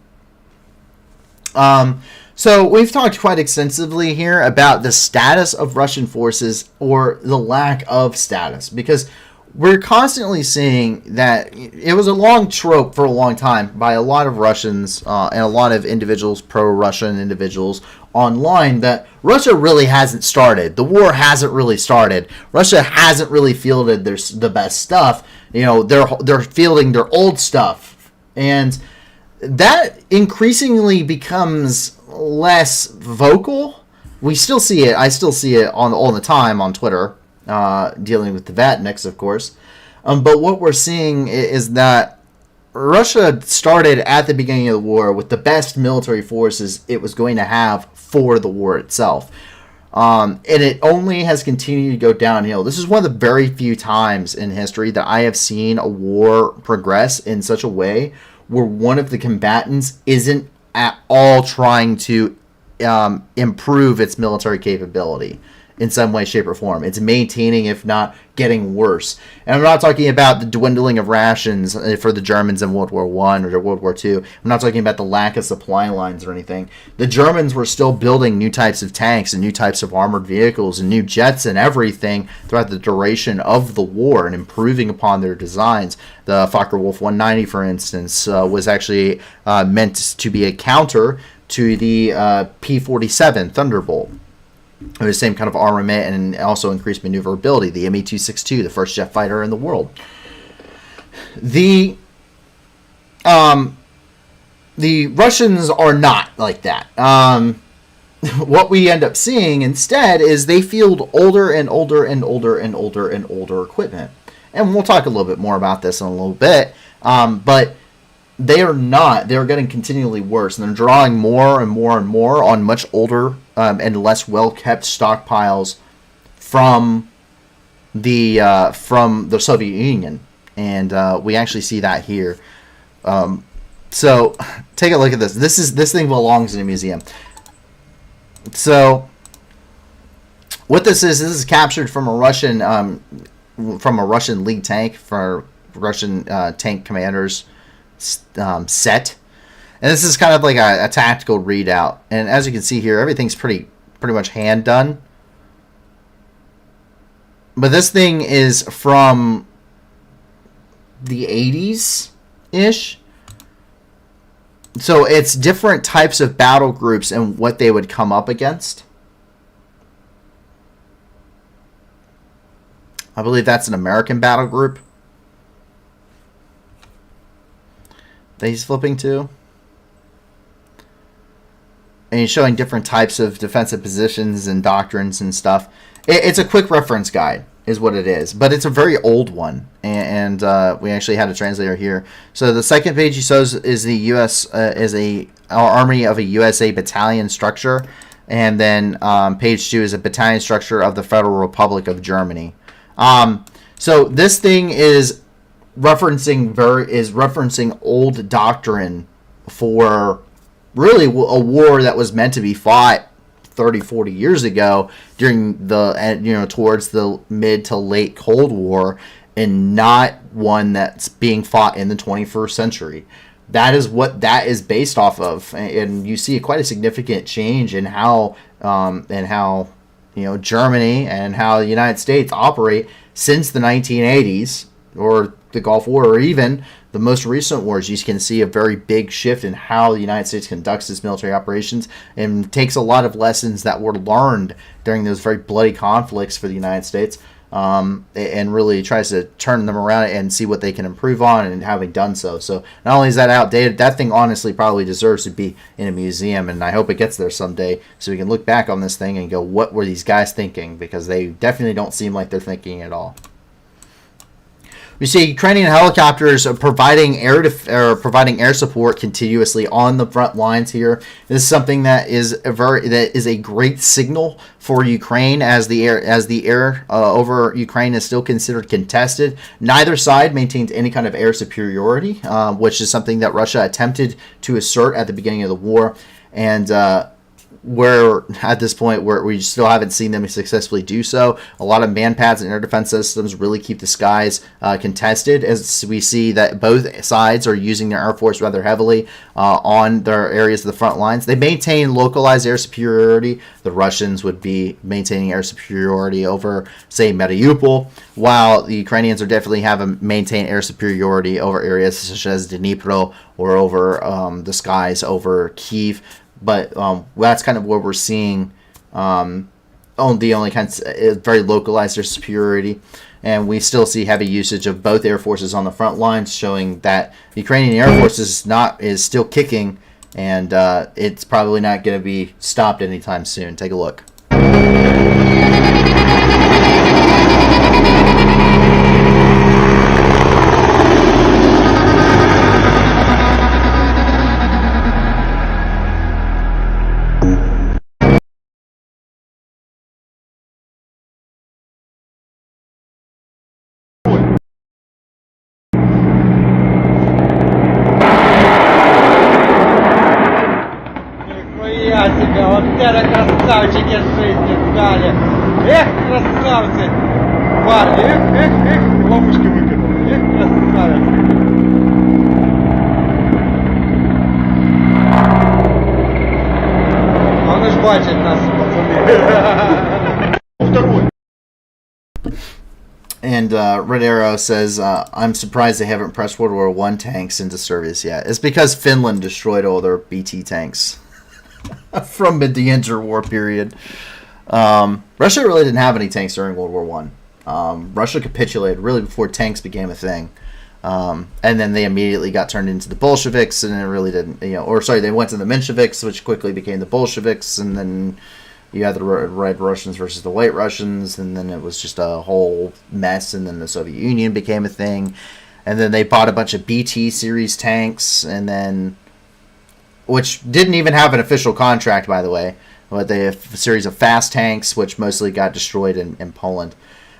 So we've talked quite extensively here about the status of Russian forces or the lack of status, because we're constantly seeing that it was a long trope for a long time by a lot of Russians and a lot of individuals, pro-Russian individuals online, that Russia really hasn't started. The war hasn't really started. Russia hasn't really fielded the best stuff. You know, they're fielding their old stuff, and that increasingly becomes less vocal. We still see it. I still see it all the time on Twitter, dealing with the Vatniks, of course. But what we're seeing is that Russia started at the beginning of the war with the best military forces it was going to have for the war itself. And it only has continued to go downhill. This is one of the very few times in history that I have seen a war progress in such a way where one of the combatants isn't at all trying to improve its military capability in some way, shape, or form. It's maintaining, if not getting worse. And I'm not talking about the dwindling of rations for the Germans in World War I or World War II. I'm not talking about the lack of supply lines or anything. The Germans were still building new types of tanks and new types of armored vehicles and new jets and everything throughout the duration of the war and improving upon their designs. The Focke-Wulf 190, for instance, was actually meant to be a counter to the P-47 Thunderbolt. It was the same kind of armament and also increased maneuverability. The Me-262, the first jet fighter in the world. The Russians are not like that. What we end up seeing instead is they field older and older and older and older and older equipment. And we'll talk a little bit more about this in a little bit. But they are not. They're getting continually worse. And they're drawing more and more and more on much older and less well-kept stockpiles from the Soviet Union. And we actually see that here. So take a look at this. This thing belongs in a museum. So what this is captured from a Russian league tank for Russian tank commanders set. And this is kind of like a tactical readout. And as you can see here, everything's pretty much hand done. But this thing is from the 80s-ish. So it's different types of battle groups and what they would come up against. I believe that's an American battle group that he's flipping to. And he's showing different types of defensive positions and doctrines and stuff. It's a quick reference guide, is what it is. But it's a very old one. And we actually had a translator here. So the second page he shows is the U.S. Is a army of a USA battalion structure. And then page 2 is a battalion structure of the Federal Republic of Germany. So this thing is referencing old doctrine for really a war that was meant to be fought 30, 40 years ago during towards the mid to late Cold War, and not one that's being fought in the 21st century. That is what that is based off of, and you see quite a significant change in how Germany and how the United States operate since the 1980s or the Gulf War, or even the most recent wars, you can see a very big shift in how the United States conducts its military operations and takes a lot of lessons that were learned during those very bloody conflicts for the United States, and really tries to turn them around and see what they can improve on, and having done so. So not only is that outdated, that thing honestly probably deserves to be in a museum, and I hope it gets there someday so we can look back on this thing and go, what were these guys thinking? Because they definitely don't seem like they're thinking at all. We see Ukrainian helicopters providing air support continuously on the front lines here. This is something that is a great signal for Ukraine, as the air over Ukraine is still considered contested. Neither side maintains any kind of air superiority, which is something that Russia attempted to assert at the beginning of the war, and where at this point where we still haven't seen them successfully do so. A lot of man-pads and air defense systems really keep the skies contested, as we see that both sides are using their air force rather heavily on their areas of the front lines. They maintain localized air superiority. The Russians would be maintaining air superiority over, say, Mariupol, while the Ukrainians are definitely maintain air superiority over areas such as Dnipro or over the skies over Kyiv. But that's kind of where we're seeing the only kind of very localized air superiority. And we still see heavy usage of both air forces on the front lines, showing that the Ukrainian Air Force is still kicking, and it's probably not going to be stopped anytime soon. Take a look. Тебя, вот это красавчики жизни дали. Эх, красавцы! Парни, эх, лопушки выкинули. Эх, красавец! Он ж бачит нас, пацаны. Второй. And Red Arrow says, I'm surprised they haven't pressed World War I tanks into service yet. It's because Finland destroyed all their BT tanks from the interwar period. Russia really didn't have any tanks during World War I. Russia capitulated really before tanks became a thing. And then they immediately got turned into the Bolsheviks, and it really didn't, they went to the Mensheviks, which quickly became the Bolsheviks, and then you had the Red Russians versus the White Russians, and then it was just a whole mess, and then the Soviet Union became a thing, and then they bought a bunch of BT series tanks, and then, which didn't even have an official contract, by the way, but they have a series of fast tanks, which mostly got destroyed in Poland.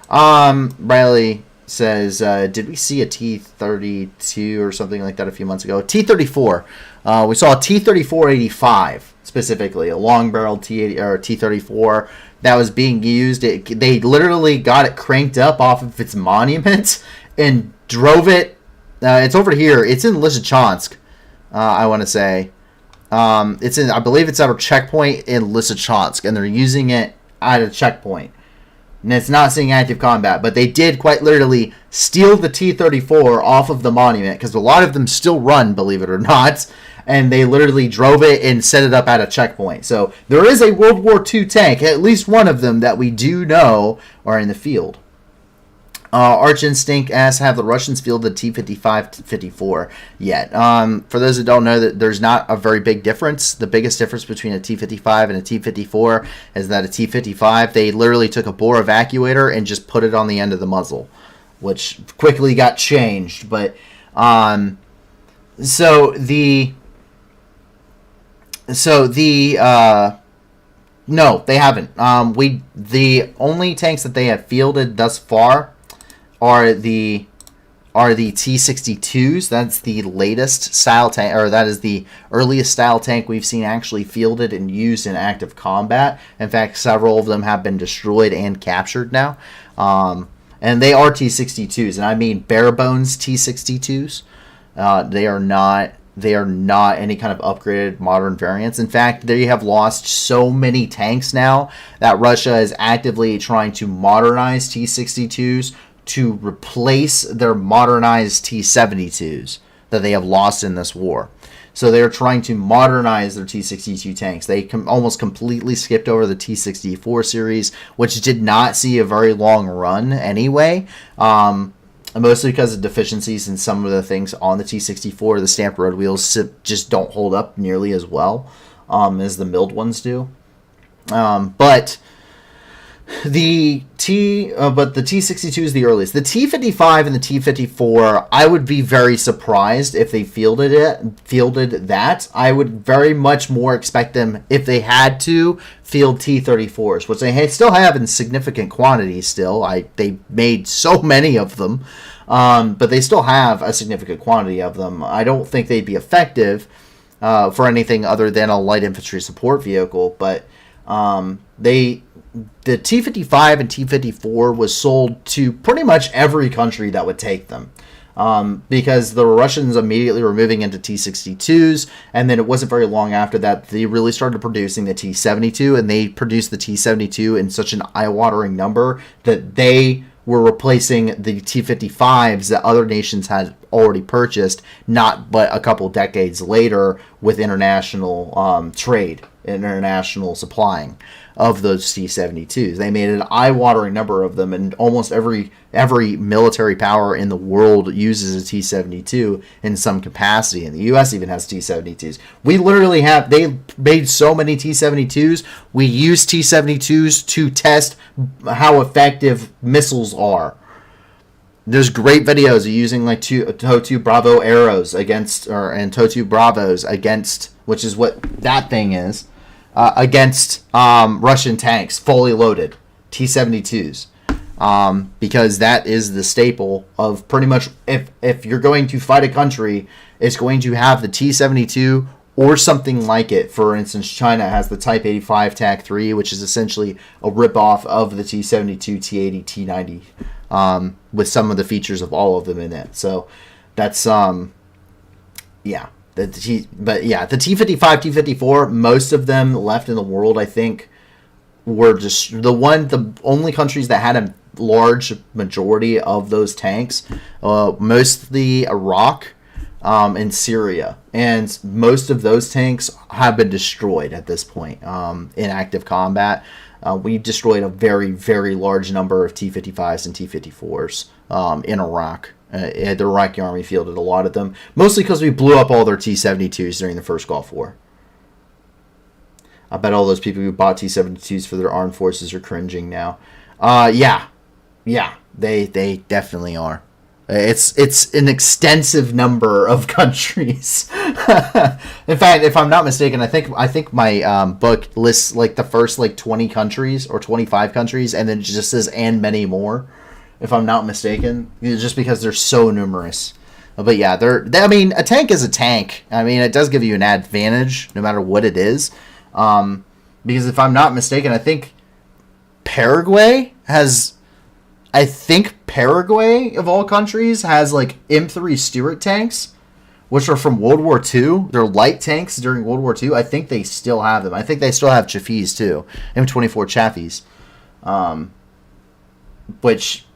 Riley says, did we see a T-32 or something like that a few months ago? T-34. We saw a T-34-85, specifically, a long-barreled T-34 that was being used. They literally got it cranked up off of its monument and drove it. It's over here. It's in Lysychansk, I want to say. I believe it's at a checkpoint in Lysychansk, and they're using it at a checkpoint. And it's not seeing active combat, but they did quite literally steal the T-34 off of the monument, because a lot of them still run, believe it or not, and they literally drove it and set it up at a checkpoint. So there is a World War II tank, at least one of them, that we do know are in the field. Arch Instinct asks, have the Russians fielded the T-55-54 yet? For those that don't know, that there's not a very big difference. The biggest difference between a T-55 and a T-54 is that a T-55, they literally took a bore evacuator and just put it on the end of the muzzle, which quickly got changed. But no, they haven't. The only tanks that they have fielded thus far are the T-62s. That's the latest style tank, or that is the earliest style tank we've seen actually fielded and used in active combat. In fact, several of them have been destroyed and captured now. And they are T-62s, and I mean bare bones T-62s. They are not any kind of upgraded modern variants. In fact, they have lost so many tanks now that Russia is actively trying to modernize T-62s to replace their modernized T-72s that they have lost in this war. So they're trying to modernize their T-62 tanks. They almost completely skipped over the T-64 series, which did not see a very long run anyway, mostly because of deficiencies in some of the things on the T-64. The stamped road wheels just don't hold up nearly as well as the milled ones do. But the T-62 is the earliest. The T-55 and the T-54, I would be very surprised if they fielded that. I would very much more expect them, if they had to, field T-34s, which they still have in significant quantities still. They made so many of them, but they still have a significant quantity of them. I don't think they'd be effective for anything other than a light infantry support vehicle, but the T-55 and T-54 was sold to pretty much every country that would take them, because the Russians immediately were moving into T-62s, and then it wasn't very long after that they really started producing the T-72, and they produced the T-72 in such an eye-watering number that they were replacing the T-55s that other nations had already purchased, not but a couple decades later, with international trade, international supplying of those T-72s. They made an eye-watering number of them, and almost every military power in the world uses a T-72 in some capacity, and the U.S. even has T-72s. We literally have, they made so many T-72s, we use T-72s to test how effective missiles are. There's great videos of using like TOW-2 Bravo arrows against, and TOW-2 Bravos against, which is what that thing is, against Russian tanks, fully loaded T-72s, because that is the staple of pretty much, if you're going to fight a country, it's going to have the T-72 or something like it. For instance, China has the Type 85 TAC-3, which is essentially a ripoff of the T-72, T-80, T-90, with some of the features of all of them in it. So that's yeah. The T-55, T-54, most of them left in the world, I think, were just the only countries that had a large majority of those tanks, mostly Iraq and Syria. And most of those tanks have been destroyed at this point in active combat. We destroyed a very, very large number of T-55s and T-54s in Iraq. The Iraqi army fielded a lot of them, mostly because we blew up all their T-72s during the first Gulf War. I bet all those people who bought T-72s for their armed forces are cringing now. Yeah, they definitely are. It's an extensive number of countries. In fact, if I'm not mistaken, I think my book lists like the first like 20 countries or 25 countries, and then it just says "and many more." If I'm not mistaken, just because they're so numerous. But yeah, I mean, a tank is a tank. I mean, it does give you an advantage no matter what it is. Because if I'm not mistaken, I think Paraguay of all countries has like M3 Stuart tanks, which are from World War II. They're light tanks during World War II. I think they still have them. I think they still have Chaffees too, M24 Chaffees, which.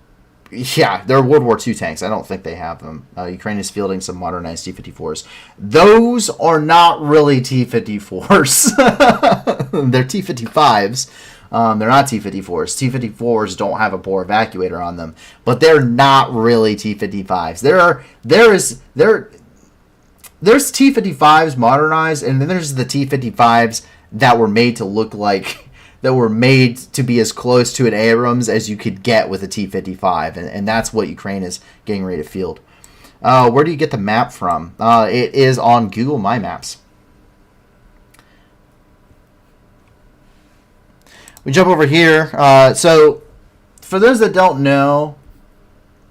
Yeah, they're World War II tanks. I don't think they have them. Ukraine is fielding some modernized T-54s. Those are not really T-54s. They're T-55s. They're not T-54s. T-54s don't have a bore evacuator on them, but they're not really T-55s. There's T-55s modernized, and then there's the T-55s that were made to look like. That were made to be as close to an Abrams as you could get with a T-55, and that's what Ukraine is getting ready to field. Where do you get the map from? It is on Google My Maps. We jump over here. So, for those that don't know,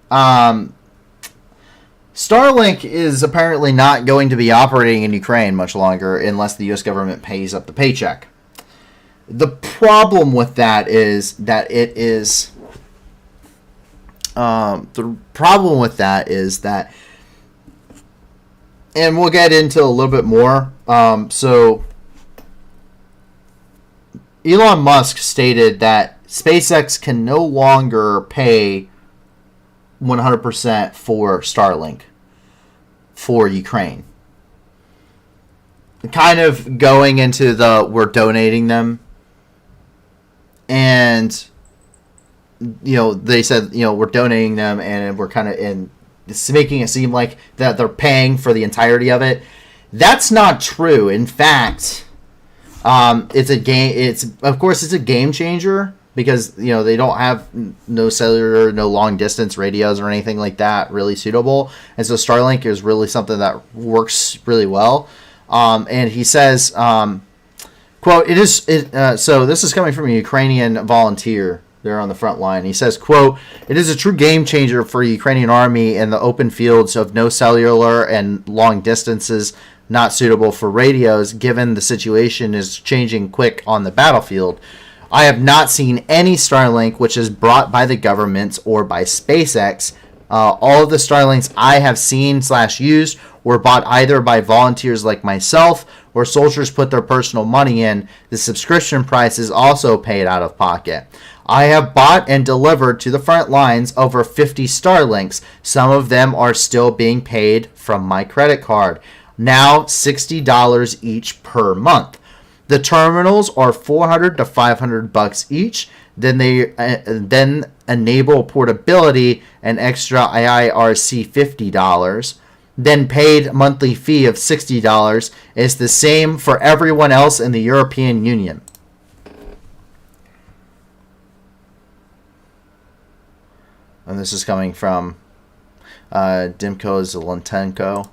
Starlink is apparently not going to be operating in Ukraine much longer unless the U.S. government pays up the paycheck. The problem with that is that and we'll get into a little bit more. So Elon Musk stated that SpaceX can no longer pay 100% for Starlink for Ukraine. Kind of going into the we're donating them, and they said we're donating them, and we're kind of it's making it seem like that they're paying for the entirety of it. That's not true. In fact, it's a game changer because they don't have no cellular, no long distance radios or anything like that really suitable, and so Starlink is really something that works really well. And he says, quote, so this is coming from a Ukrainian volunteer there on the front line. He says, quote, "It is a true game changer for the Ukrainian army in the open fields of no cellular and long distances not suitable for radios, given the situation is changing quick on the battlefield. I have not seen any Starlink which is brought by the government or by SpaceX. All of the Starlinks I have seen / used were bought either by volunteers like myself or soldiers put their personal money in. The subscription price is also paid out of pocket. I have bought and delivered to the front lines over 50 Starlinks. Some of them are still being paid from my credit card. Now $60 each per month. The terminals are $400 to $500 each. Then they enable portability and extra IIRC $50. Then paid monthly fee of $60 is the same for everyone else in the European Union." And this is coming from Dimko Zelentenko. It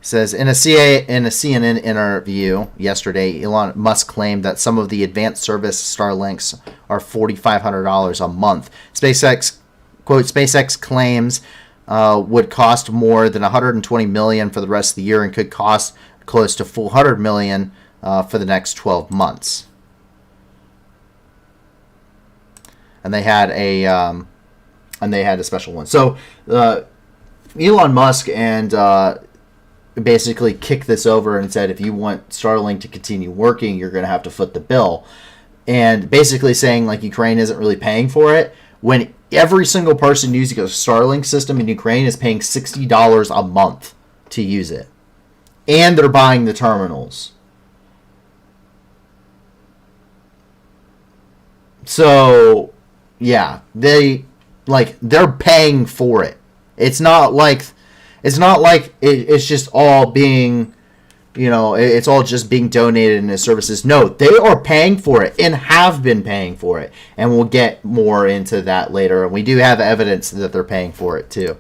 says, in a CNN interview yesterday, Elon Musk claimed that some of the advanced service Starlinks are $4,500 a month. SpaceX, quote, SpaceX claims would cost more than $120 million for the rest of the year and could cost close to $400 million for the next 12 months. And they had a special one. So Elon Musk and basically kicked this over and said, if you want Starlink to continue working, you're going to have to foot the bill. And basically saying like Ukraine isn't really paying for it, when every single person using a Starlink system in Ukraine is paying $60 a month to use it. And they're buying the terminals. So, yeah, they're paying for it. It's not like it's just all being, it's all just being donated in as services. No, they are paying for it and have been paying for it. And we'll get more into that later. And we do have evidence that they're paying for it too.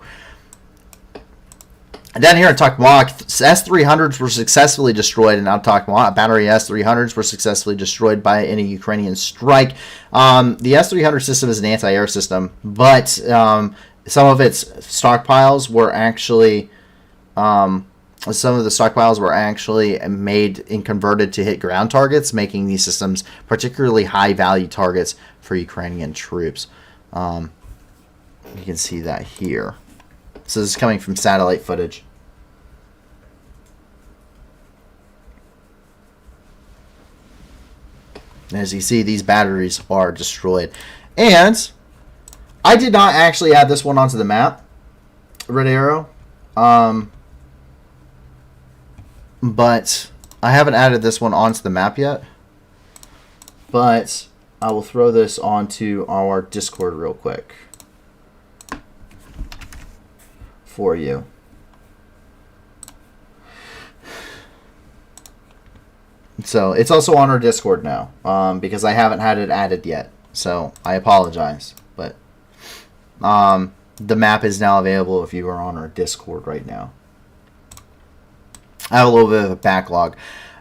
And down here in Tokmak, S-300s were successfully destroyed in Tokmak. Battery S-300s were successfully destroyed by any Ukrainian strike. The S-300 system is an anti-air system, but some of its stockpiles were actually made and converted to hit ground targets, making these systems particularly high-value targets for Ukrainian troops. You can see that here. So this is coming from satellite footage. And as you see, these batteries are destroyed. And I did not actually add this one onto the map, Red Arrow. But I haven't added this one onto the map yet. But I will throw this onto our Discord real quick for you. So it's also on our Discord now, because I haven't had it added yet. So I apologize, but the map is now available if you are on our Discord right now. I have a little bit of a backlog.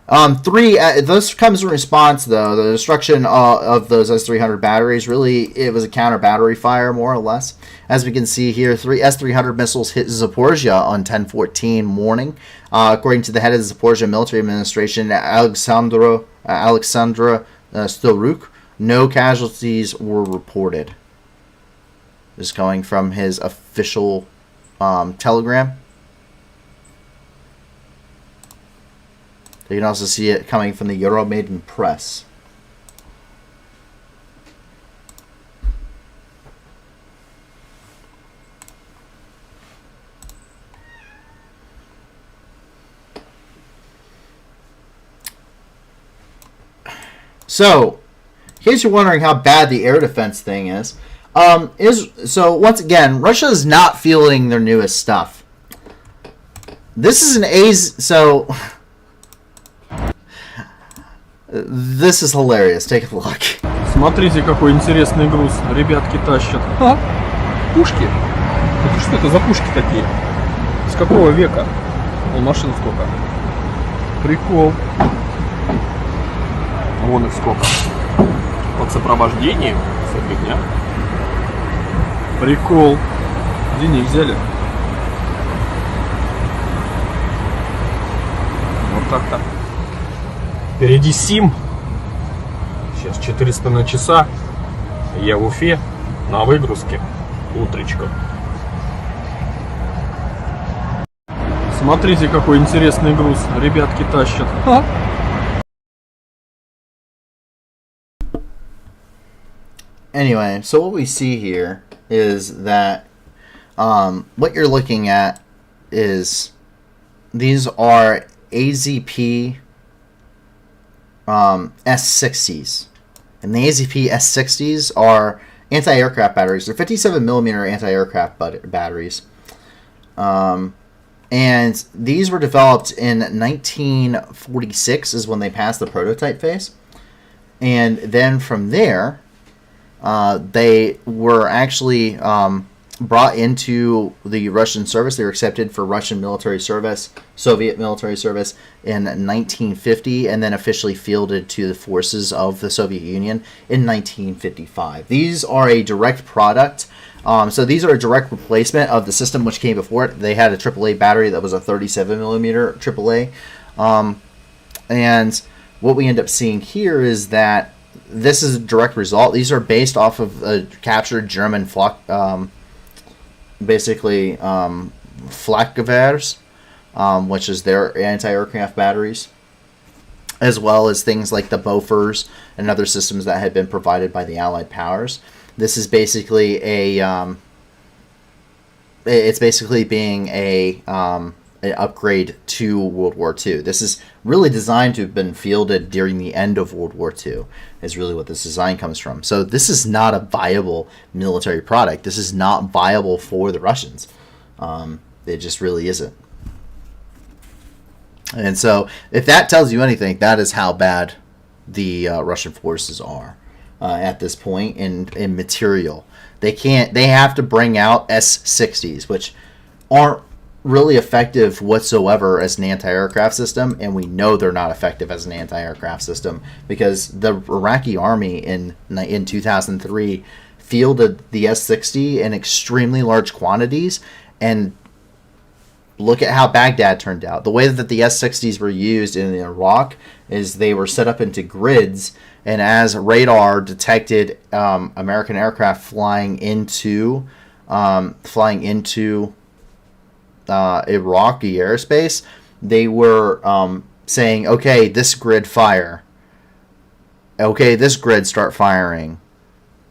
This comes in response, though. The destruction of those S-300 batteries, really, it was a counter battery fire, more or less. As we can see here, 3 S-300 missiles hit Zaporizhia on 10/14 morning. According to the head of the Zaporizhia Military Administration, Alexandra Storuk, no casualties were reported. This is going from his official telegram. You can also see it coming from the Euromaidan Press. So, in case you're wondering how bad the air defense thing is so once again, Russia is not fielding their newest stuff. This is an this is hilarious. Take a look. Смотрите, какой интересный груз ребятки тащат. А? Пушки? Это что это за пушки такие? С какого века? Вон машин сколько. Прикол. Вон их сколько. Под сопровождением. Вся фигня. Прикол. Где они их взяли? Вот так-то. Впереди Сим. Сейчас 400 часа. Я в Уфе на выгрузке. Утречко. Смотрите, какой интересный груз ребятки тащат. А? Anyway, so what we see here is that what you're looking at is these are AZP S60s. And the AZP S60s are anti-aircraft batteries. They're 57 millimeter anti-aircraft batteries. And these were developed in 1946 is when they passed the prototype phase. And then from there, they were actually brought into the Russian service. They were accepted for Russian military service, Soviet military service in 1950, and then officially fielded to the forces of the Soviet Union in 1955. These are a direct product. So these are a direct replacement of the system which came before it. They had a AAA battery that was a 37 millimeter AAA. And what we end up seeing here is that this is a direct result. These are based off of a captured German Flakgewehrs, which is their anti-aircraft batteries, as well as things like the Bofors and other systems that had been provided by the Allied powers. This is basically it's basically being an upgrade to World War II. This is really designed to have been fielded during the end of World War II, is really what this design comes from. So this is not a viable military product. This is not viable for the Russians. It just really isn't. And so if that tells you anything, that is how bad the Russian forces are at this point in material. They have to bring out S-60s, which aren't really effective whatsoever as an anti-aircraft system, and we know they're not effective as an anti-aircraft system because the Iraqi army in 2003 fielded the S-60 in extremely large quantities, and look at how Baghdad turned out. The way that the S-60s were used in Iraq is they were set up into grids, and as radar detected American aircraft flying into Iraqi airspace, they were saying, okay, this grid fire. Okay, this grid start firing.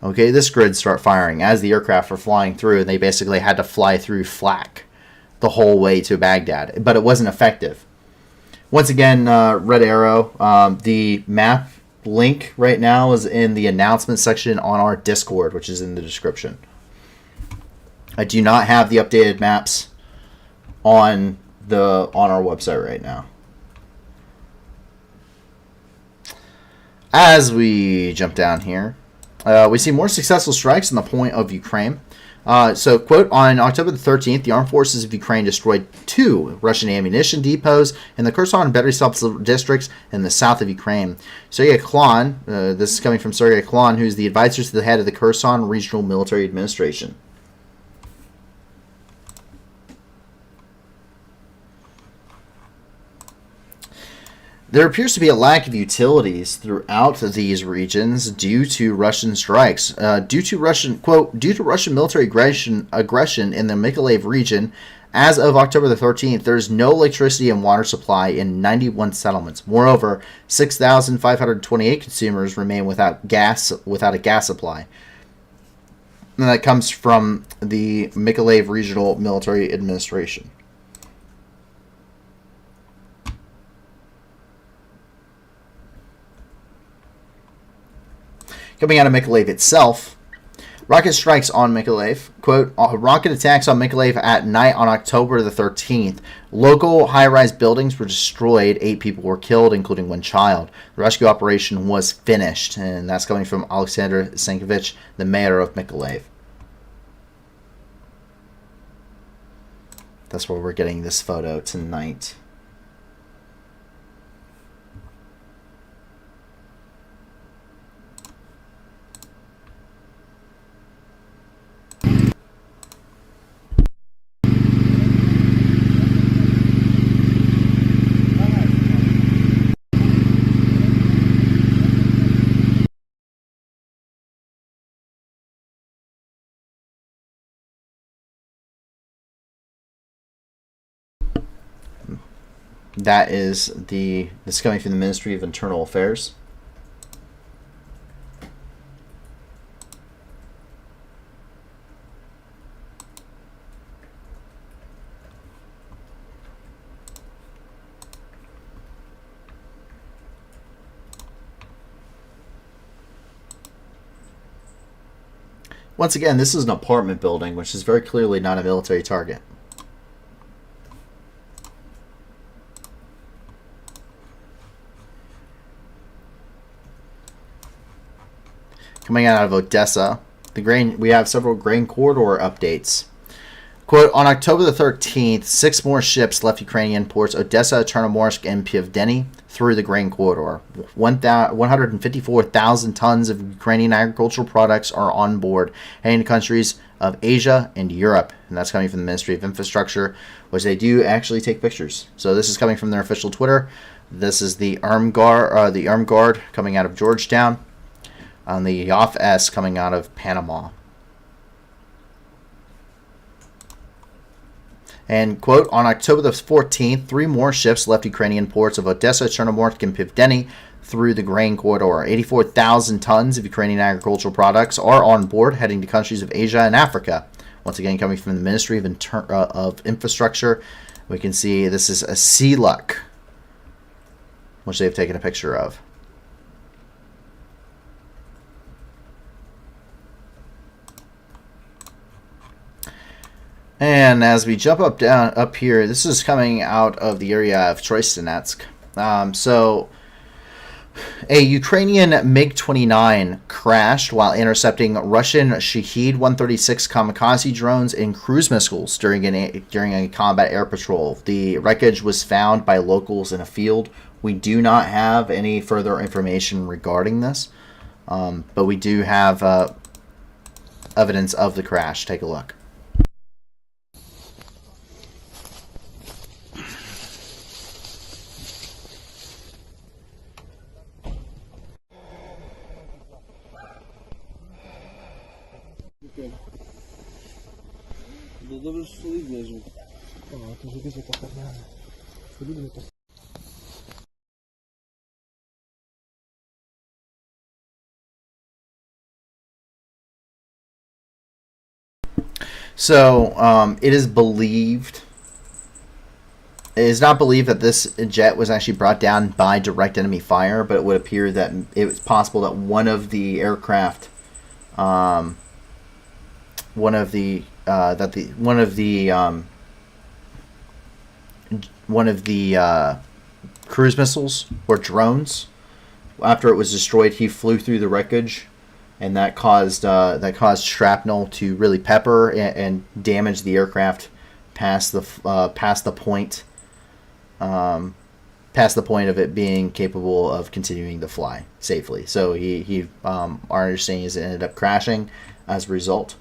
Okay, this grid start firing as the aircraft were flying through, and they basically had to fly through flak the whole way to Baghdad, but it wasn't effective. Once again, Red Arrow, the map link right now is in the announcement section on our Discord, which is in the description. I do not have the updated maps on our website right now. As we jump down here, we see more successful strikes on the point of Ukraine. So, quote, on October the 13th, the armed forces of Ukraine destroyed 2 Russian ammunition depots in the Kherson and Beryslav districts in the south of Ukraine. Sergei Klon, this is coming from Sergei Klon, who's the advisor to the head of the Kherson Regional Military Administration. There appears to be a lack of utilities throughout these regions due to Russian strikes. Due to Russian military aggression in the Mykolaiv region, as of October the 13th, there is no electricity and water supply in 91 settlements. Moreover, 6,528 consumers remain without a gas supply. And that comes from the Mykolaiv Regional Military Administration. Coming out of Mykolaiv itself, rocket strikes on Mykolaiv. Quote, rocket attacks on Mykolaiv at night on October the 13th. Local high-rise buildings were destroyed. 8 people were killed, including 1 child. The rescue operation was finished. And that's coming from Alexander Sankovich, the mayor of Mykolaiv. That's where we're getting this photo tonight. That is this coming from the Ministry of Internal Affairs. Once again, this is an apartment building, which is very clearly not a military target. Coming out of Odessa, we have several grain corridor updates. Quote, on October the 13th, 6 more ships left Ukrainian ports Odessa, Chernomorsk, and Pivdeny through the grain corridor. 154,000 tons of Ukrainian agricultural products are on board, heading to countries of Asia and Europe. And that's coming from the Ministry of Infrastructure, which they do actually take pictures. So this is coming from their official Twitter. This is the Armed Guard coming out of Georgetown. On the Yoff S coming out of Panama. And, quote, on October the 14th, 3 more ships left Ukrainian ports of Odessa, Chernomorsk, and Pivdeny through the grain corridor. 84,000 tons of Ukrainian agricultural products are on board, heading to countries of Asia and Africa. Once again, coming from the Ministry of Infrastructure, we can see this is a Sea Luck, which they've taken a picture of. And as we jump up here, this is coming out of the area of Troistinetsk. So a Ukrainian MiG-29 crashed while intercepting Russian Shahed-136 kamikaze drones and cruise missiles during a combat air patrol. The wreckage was found by locals in a field. We do not have any further information regarding this, but we do have evidence of the crash. Take a look. So it is believed. It is not believed that this jet was actually brought down by direct enemy fire, but it would appear that it was possible that one of the aircraft, one of the cruise missiles or drones, after it was destroyed, he flew through the wreckage, and that caused shrapnel to really pepper and damage the aircraft past the point of it being capable of continuing to fly safely. So our understanding is it ended up crashing as a result.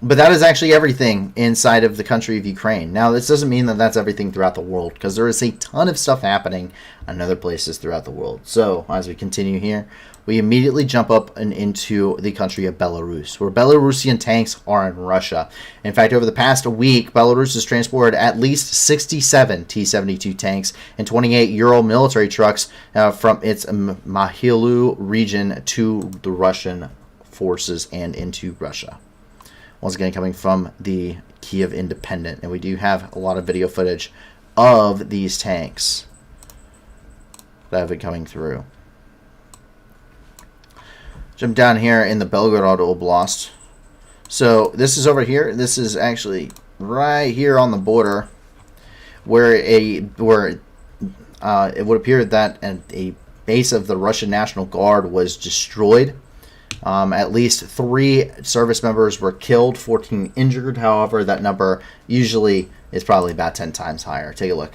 But that is actually everything inside of the country of Ukraine. Now, this doesn't mean that that's everything throughout the world, because there is a ton of stuff happening in other places throughout the world. So, as we continue here, we immediately jump up and into the country of Belarus, where Belarusian tanks are in Russia. In fact, over the past week, Belarus has transported at least 67 T-72 tanks and 28 Ural military trucks from its Mahilu region to the Russian forces and into Russia. Once again, coming from the Kiev Independent. And we do have a lot of video footage of these tanks. that have been coming through. Jump down here in the Belgorod Oblast. So this is over here. This is actually right here on the border, where it would appear that a base of the Russian National Guard was destroyed. At least 3 service members were killed, 14 injured. However, that number usually is probably about 10 times higher. Take a look.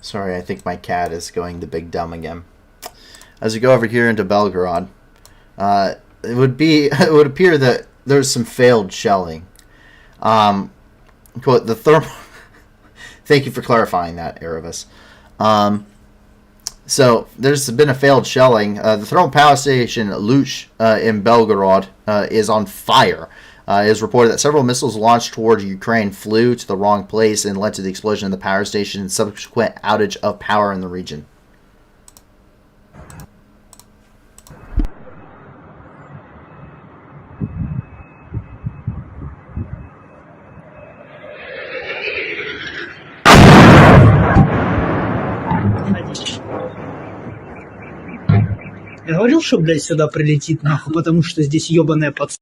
Sorry, I think my cat is going the big dumb again. As we go over here into Belgorod, it would appear that there's some failed shelling. Quote, the thermal... Thank you for clarifying that, Erebus. So, there's been a failed shelling. The thermal power station Luch in Belgorod is on fire. It is reported that several missiles launched towards Ukraine flew to the wrong place and led to the explosion of the power station and subsequent outage of power in the region. Я говорил, что, блядь, сюда прилетит, нахуй, потому что здесь ебаная подс...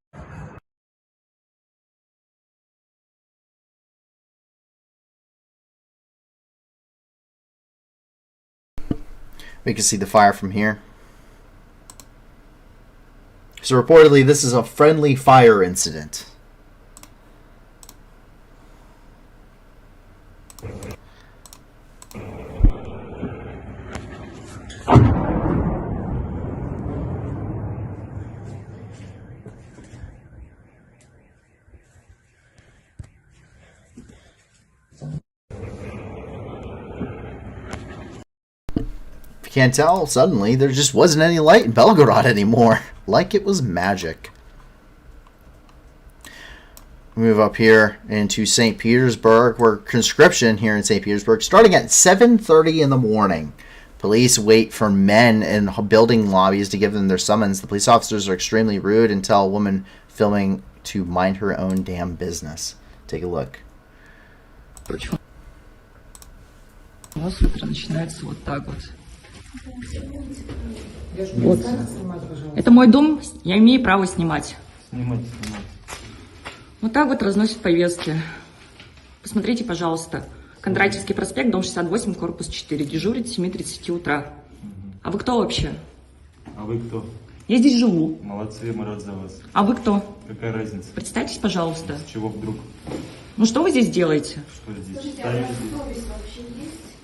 We can see the fire from here. So reportedly, this is a friendly fire incident. Can't tell, suddenly there just wasn't any light in Belgorod anymore, like it was magic. Move up here into St. Petersburg, where conscription here in St. Petersburg starting at 7:30 in the morning. Police wait for men in building lobbies to give them their summons. The police officers are extremely rude and tell a woman filming to mind her own damn business. Take a look. У вас утро начинается вот так вот. Вот. Это мой дом, я имею право снимать. Снимать. Вот так вот разносят повестки. Посмотрите, пожалуйста. Кондратьевский проспект, дом 68, корпус 4. Дежурит с 7:30 утра. А вы кто вообще? А вы кто? Я здесь живу. Молодцы, мы рад за вас. А вы кто? Какая разница? Представьтесь, пожалуйста. С чего вдруг? Ну что вы здесь делаете? Что здесь? Скажите, а совесть вообще есть?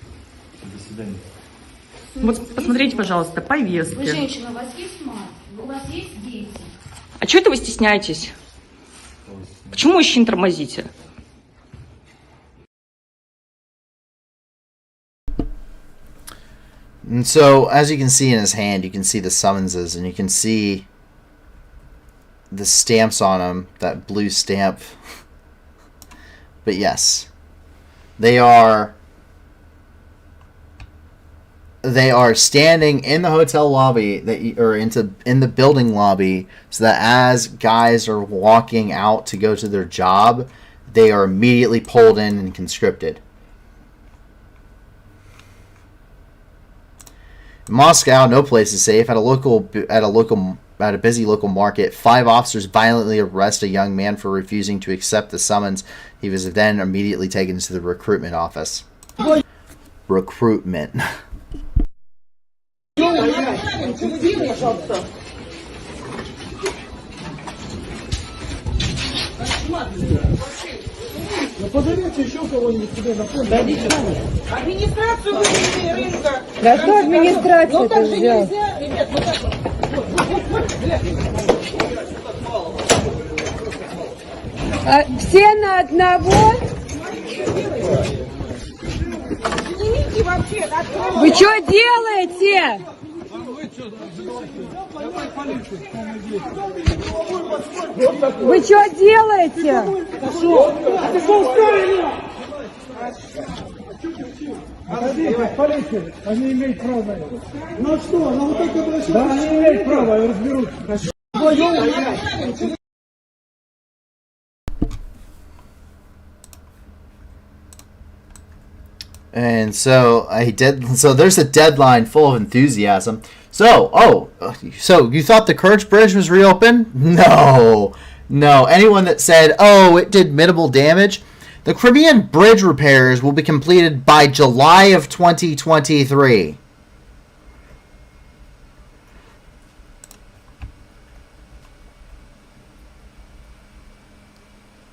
До свидания. Вот посмотрите, пожалуйста, повестки. Вы женщина, у вас есть мать? У вас есть дети? А чего это вы стесняетесь? Почему мужчин тормозите? And so, as you can see in his hand, you can see the summonses, and you can see the stamps on them, that blue stamp. But yes, they are standing in the hotel lobby in the building lobby, so that as guys are walking out to go to their job, they are immediately pulled in and conscripted. In Moscow, no place is safe. At a busy local market, 5 officers violently arrest a young man for refusing to accept the summons. He was then immediately taken to the recruitment office. Recruitment. Позовите еще кого-нибудь себе на фонд. Администрацию вывели рынка. Да что администрация это взял? Ребят, вот так А все на одного? вот. Выйди вообще, открой. Вы что делаете? Вы что делаете? Ты что устроили? Полиция, они имеют право на это. Ну что, ну вот это было. Да, они имеют право, разберутся. And so so there's a deadline full of enthusiasm. So you thought the Kerch Bridge was reopened? No. Anyone that said, oh, it did minimal damage, the Crimean bridge repairs will be completed by July of 2023.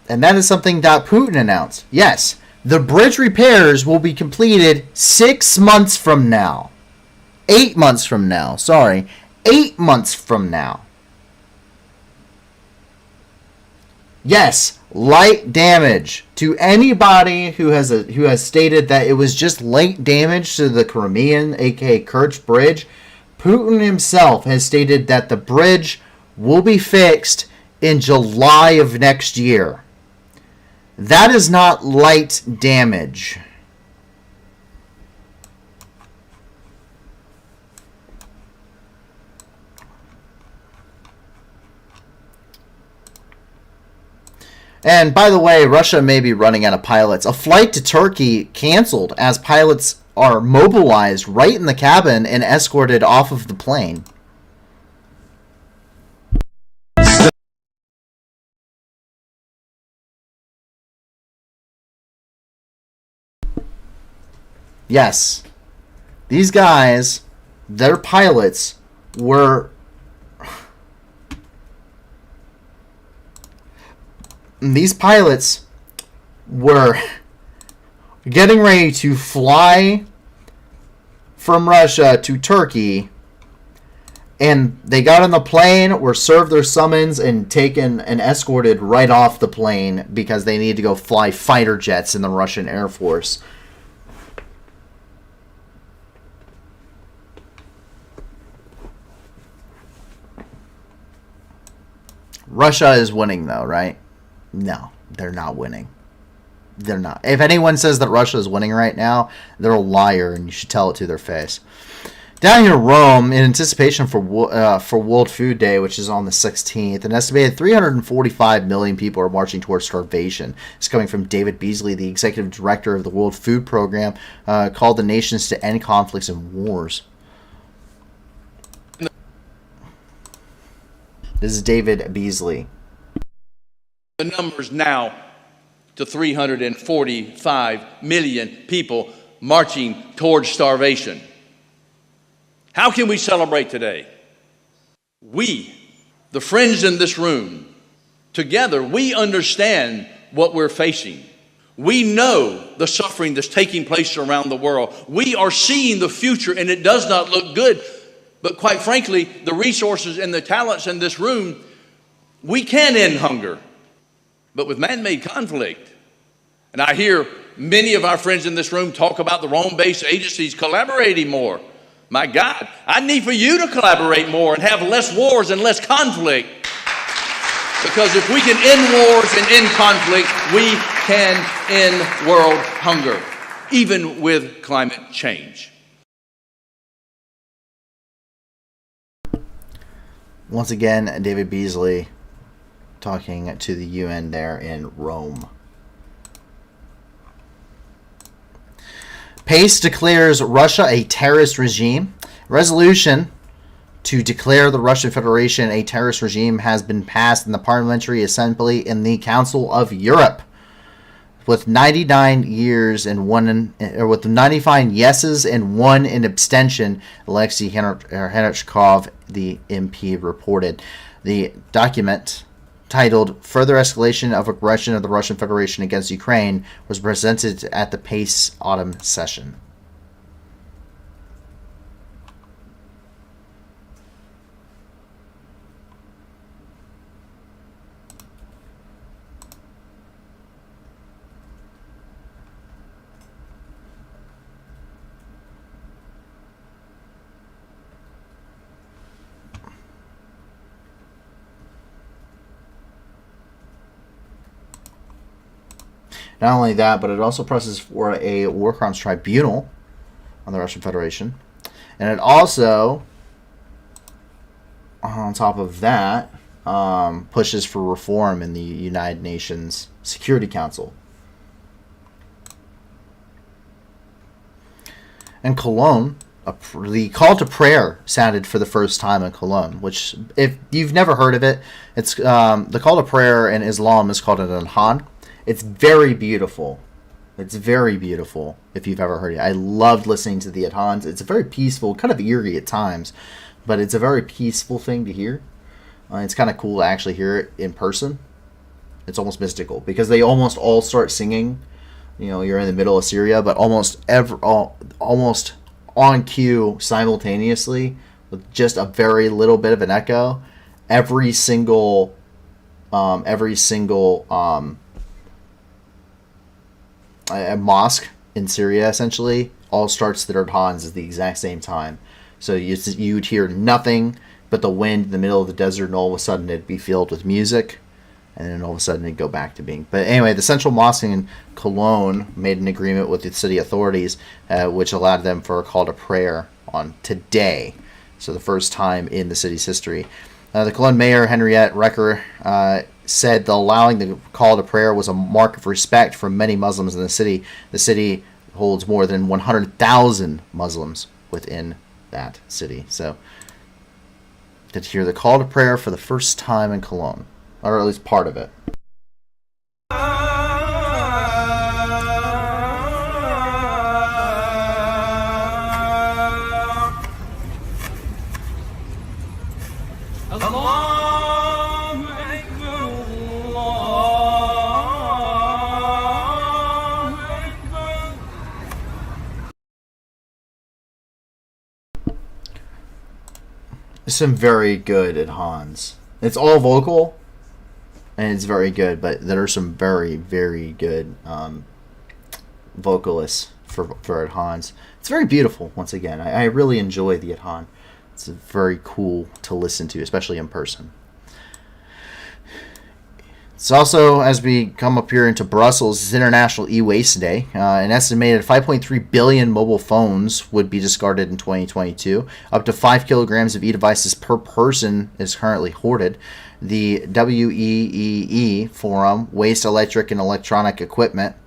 And that is something that Putin announced. Yes, the bridge repairs will be completed 6 months from now. 8 months from now. Sorry. 8 months from now. Yes, light damage. To anybody who has stated that it was just light damage to the Crimean, aka Kerch Bridge, Putin himself has stated that the bridge will be fixed in July of next year. That is not light damage. And by the way, Russia may be running out of pilots. A flight to Turkey canceled as pilots are mobilized right in the cabin and escorted off of the plane. Yes, these guys, their pilots were... These pilots were getting ready to fly from Russia to Turkey, and they got on the plane, were served their summons, and taken and escorted right off the plane because they needed to go fly fighter jets in the Russian Air Force. Russia is winning, though, right? No, they're not winning. They're not. If anyone says that Russia is winning right now, they're a liar, and you should tell it to their face. Down here in Rome, in anticipation for World Food Day, which is on the 16th, an estimated 345 million people are marching towards starvation. It's coming from David Beasley, the executive director of the World Food Program, called the nations to end conflicts and wars. This is David Beasley. The numbers now to 345 million people marching towards starvation. How can we celebrate today? We, the friends in this room, together, we understand what we're facing. We know the suffering that's taking place around the world. We are seeing the future, and it does not look good. But quite frankly, the resources and the talents in this room, we can end hunger. But with man-made conflict, and I hear many of our friends in this room talk about the Rome-based agencies collaborating more. My God, I need for you to collaborate more and have less wars and less conflict. Because if we can end wars and end conflict, we can end world hunger, even with climate change. Once again, David Beasley talking to the UN there in Rome. PACE declares Russia a terrorist regime. Resolution to declare the Russian Federation a terrorist regime has been passed in the Parliamentary Assembly in the Council of Europe, with 99 years and with 95 yeses and 1 in abstention. Alexei Henrichkov, the MP, reported. The document, titled Further Escalation of Aggression of the Russian Federation Against Ukraine, was presented at the PACE autumn session. Not only that, but it also presses for a war crimes tribunal on the Russian Federation. And it also, on top of that, pushes for reform in the United Nations Security Council. And Cologne, the call to prayer sounded for the first time in Cologne, which, if you've never heard of it, it's the call to prayer in Islam is called an adhan. It's very beautiful. It's very beautiful if you've ever heard it. I loved listening to the adhans. It's very peaceful, kind of eerie at times, but it's a very peaceful thing to hear. It's kind of cool to actually hear it in person. It's almost mystical because they almost all start singing. You know, you're in the middle of Syria, but almost on cue simultaneously with just a very little bit of an echo. Every single a mosque in Syria essentially all starts their adhans at the exact same time. So you'd hear nothing but the wind in the middle of the desert, and all of a sudden it'd be filled with music, and then all of a sudden it'd go back to being. But anyway, the Central Mosque in Cologne made an agreement with the city authorities, which allowed them for a call to prayer on today. So the first time in the city's history. The Cologne mayor, Henriette Recker, said that allowing the call to prayer was a mark of respect for many Muslims in the city. The city holds more than 100,000 Muslims within that city. So, to hear the call to prayer for the first time in Cologne, or at least part of it. Some very good adhans. It's all vocal, and it's very good, but there are some very, very good vocalists for adhans. It's very beautiful, once again. I really enjoy the adhan. It's very cool to listen to, especially in person. It's also, as we come up here into Brussels, it's International E-Waste Day. An estimated 5.3 billion mobile phones would be discarded in 2022. Up to 5 kilograms of e-devices per person is currently hoarded. The WEEE Forum, Waste Electric and Electronic Equipment,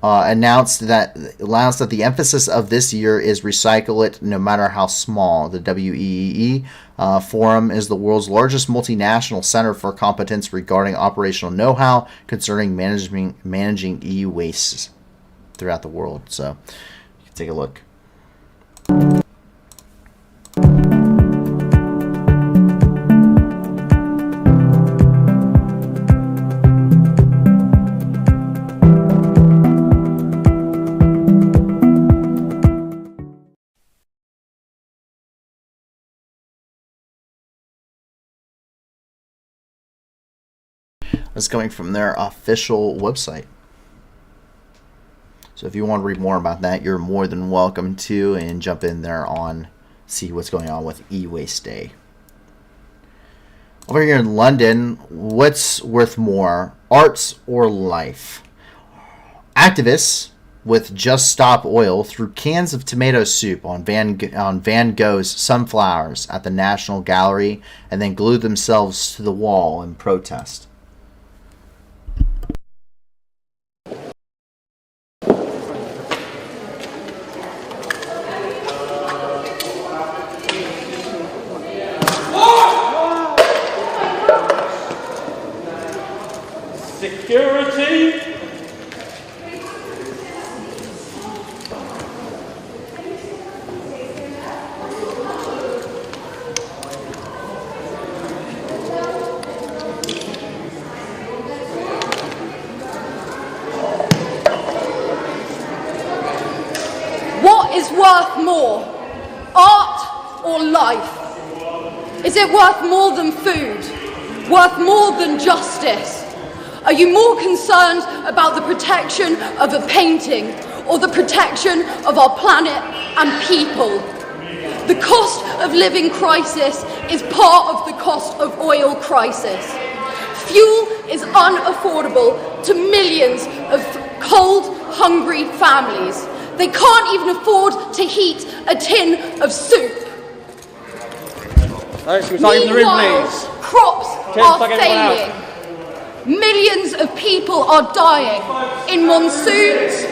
announced that the emphasis of this year is recycle it no matter how small. The WEEE Forum is the world's largest multinational center for competence regarding operational know-how concerning managing e-wastes throughout the world. So you can take a look. It's coming from their official website. So if you want to read more about that, you're more than welcome to, and jump in there on see what's going on with E-Waste Day. Over here in London, what's worth more, arts or life? Activists with Just Stop Oil threw cans of tomato soup on Van Gogh's sunflowers at the National Gallery and then glued themselves to the wall in protest. Security. What is worth more, art or life? Is it worth more than food? Worth more than justice? Are you more concerned about the protection of a painting or the protection of our planet and people? The cost of living crisis is part of the cost of oil crisis. Fuel is unaffordable to millions of cold, hungry families. They can't even afford to heat a tin of soup. Meanwhile, crops are failing. Millions of people are dying in monsoons,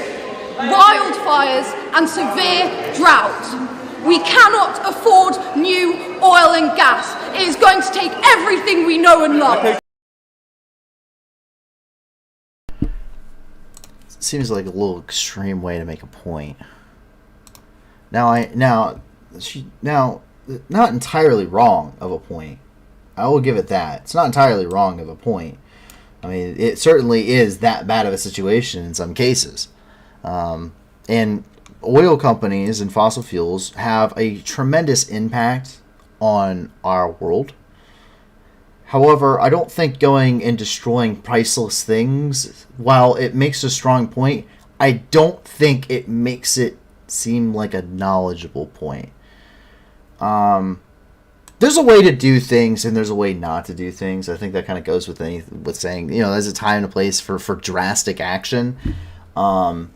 wildfires, and severe drought. We cannot afford new oil and gas. It is going to take everything we know and love. Seems like a little extreme way to make a point. She's not entirely wrong of a point. I will give it that. It's not entirely wrong of a point. I mean, it certainly is that bad of a situation in some cases. And oil companies and fossil fuels have a tremendous impact on our world. However, I don't think going and destroying priceless things, while it makes a strong point, I don't think it makes it seem like a knowledgeable point. There's a way to do things and there's a way not to do things. I think that kind of goes with saying, you know, there's a time and a place for drastic action. Throwing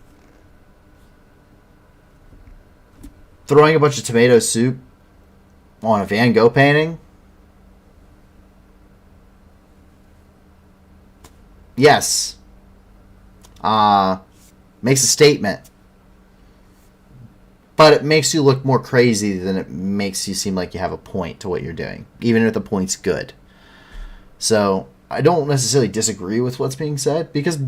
a bunch of tomato soup on a Van Gogh painting, yes, makes a statement, but it makes you look more crazy than it makes you seem like you have a point to what you're doing, even if the point's good. So I don't necessarily disagree with what's being said, because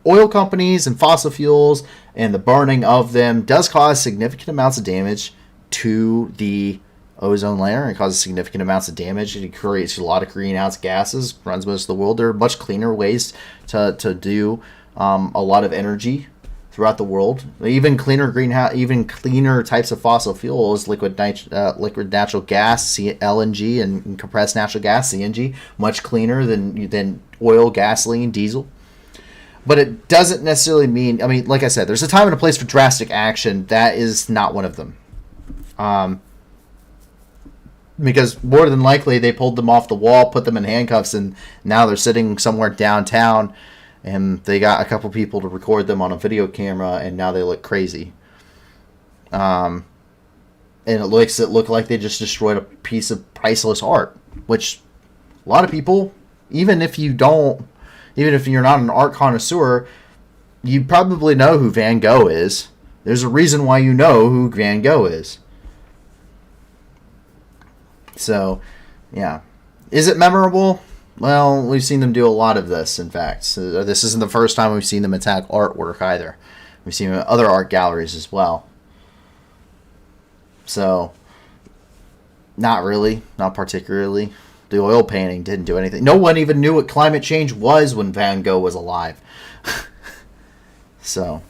oil companies and fossil fuels and the burning of them does cause significant amounts of damage to the ozone layer. It causes significant amounts of damage. It creates a lot of greenhouse gases, runs most of the world. There are much cleaner ways to do a lot of energy throughout the world. Even cleaner types of fossil fuels, liquid natural gas, LNG, and compressed natural gas, CNG, much cleaner than oil, gasoline, diesel. But it doesn't necessarily mean, I mean, like I said, there's a time and a place for drastic action. That is not one of them. Because more than likely they pulled them off the wall, put them in handcuffs, and now they're sitting somewhere downtown, and they got a couple people to record them on a video camera, and now they look crazy. And it look like they just destroyed a piece of priceless art, which a lot of people, even if you're not an art connoisseur, you probably know who Van Gogh is. There's a reason why you know who Van Gogh is. So, yeah. Is it memorable? Well, we've seen them do a lot of this, in fact. So this isn't the first time we've seen them attack artwork either. We've seen other art galleries as well. So, not really. Not particularly. The oil painting didn't do anything. No one even knew what climate change was when Van Gogh was alive. So...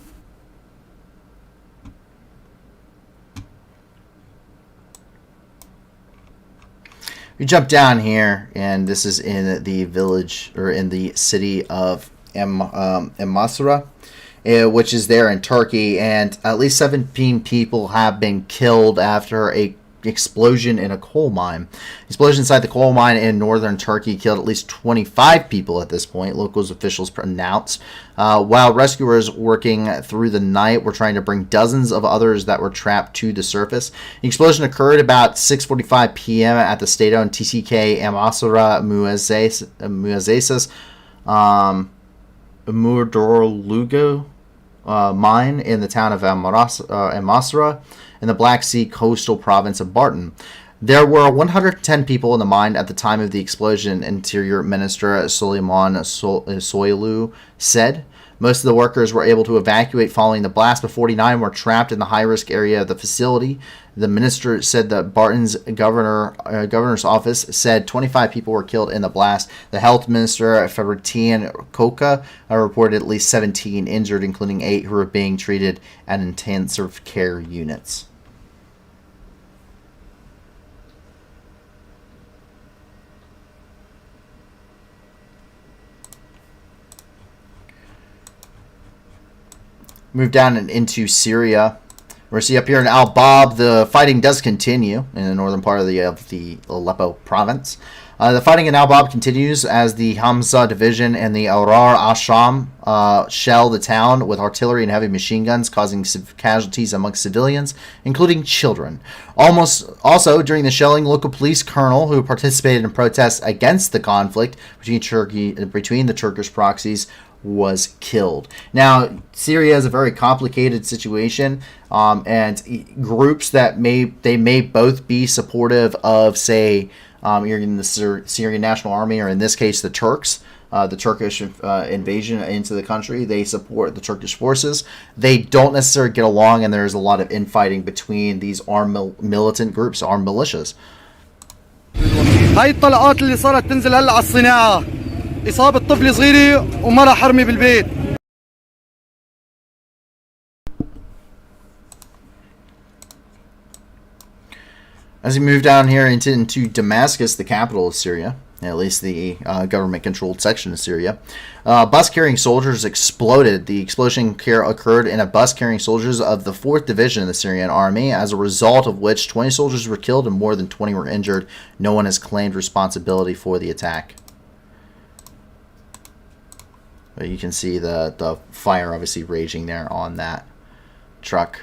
we jump down here, and this is in the village, or in the city of MASSACRE, which is there in Turkey, and at least 17 people have been killed after a explosion in a coal mine. Explosion inside the coal mine in northern Turkey killed at least 25 people at this point, locals officials announced. While rescuers working through the night were trying to bring dozens of others that were trapped to the surface. The explosion occurred about 6:45 p.m. at the state-owned TCK Amasra Muazzezes Murdorlugo mine in the town of Amasra in the Black Sea coastal province of Bartın. There were 110 people in the mine at the time of the explosion, Interior Minister Süleyman Soylu said. Most of the workers were able to evacuate following the blast, but 49 were trapped in the high-risk area of the facility. The minister said that Bartın's governor's office said 25 people were killed in the blast. The health minister, Fahrettin Koca, reported at least 17 injured, including 8 who were being treated at intensive care units. Move down and into Syria. We're see up here in Al-Bab, the fighting does continue in the northern part of the Aleppo province. The fighting in Al Bab continues as the Hamza division and the Arar Asham shell the town with artillery and heavy machine guns, causing casualties amongst civilians, including children. Also, during the shelling, local police colonel who participated in protests against the conflict between the Turkish proxies was killed. Now, Syria is a very complicated situation, and groups that may both be supportive of, say, you're in the Syrian National Army, or in this case, the Turks, the Turkish invasion into the country. They support the Turkish forces. They don't necessarily get along, and there's a lot of infighting between these armed militant groups, armed militias. هاي الطلقات اللي صارت تنزل هلا على الصناعة إصابة طفل صغيرة ومرة حرمي بالبيت. As we move down here into Damascus, the capital of Syria, at least the government-controlled section of Syria, bus carrying soldiers exploded. The explosion occurred in a bus carrying soldiers of the 4th Division of the Syrian Army, as a result of which 20 soldiers were killed and more than 20 were injured. No one has claimed responsibility for the attack. But you can see the fire obviously raging there on that truck.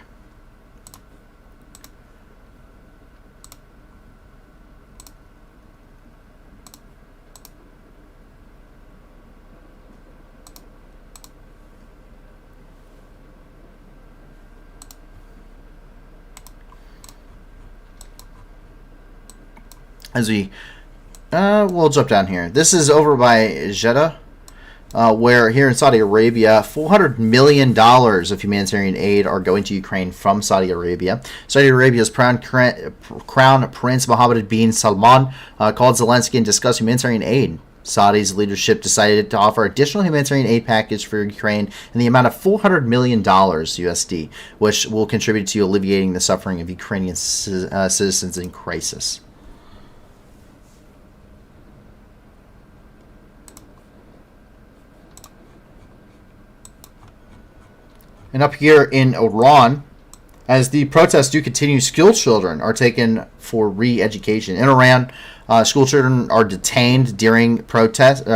As we'll jump down here. This is over by Jeddah, where here in Saudi Arabia, $400 million of humanitarian aid are going to Ukraine from Saudi Arabia. Saudi Arabia's Crown Prince Mohammed bin Salman called Zelensky and discussed humanitarian aid. Saudi's leadership decided to offer additional humanitarian aid package for Ukraine in the amount of $400 million USD, which will contribute to alleviating the suffering of Ukrainian citizens in crisis. And up here in Iran, as the protests do continue, school children are taken for re-education. In Iran, school children are detained during protests.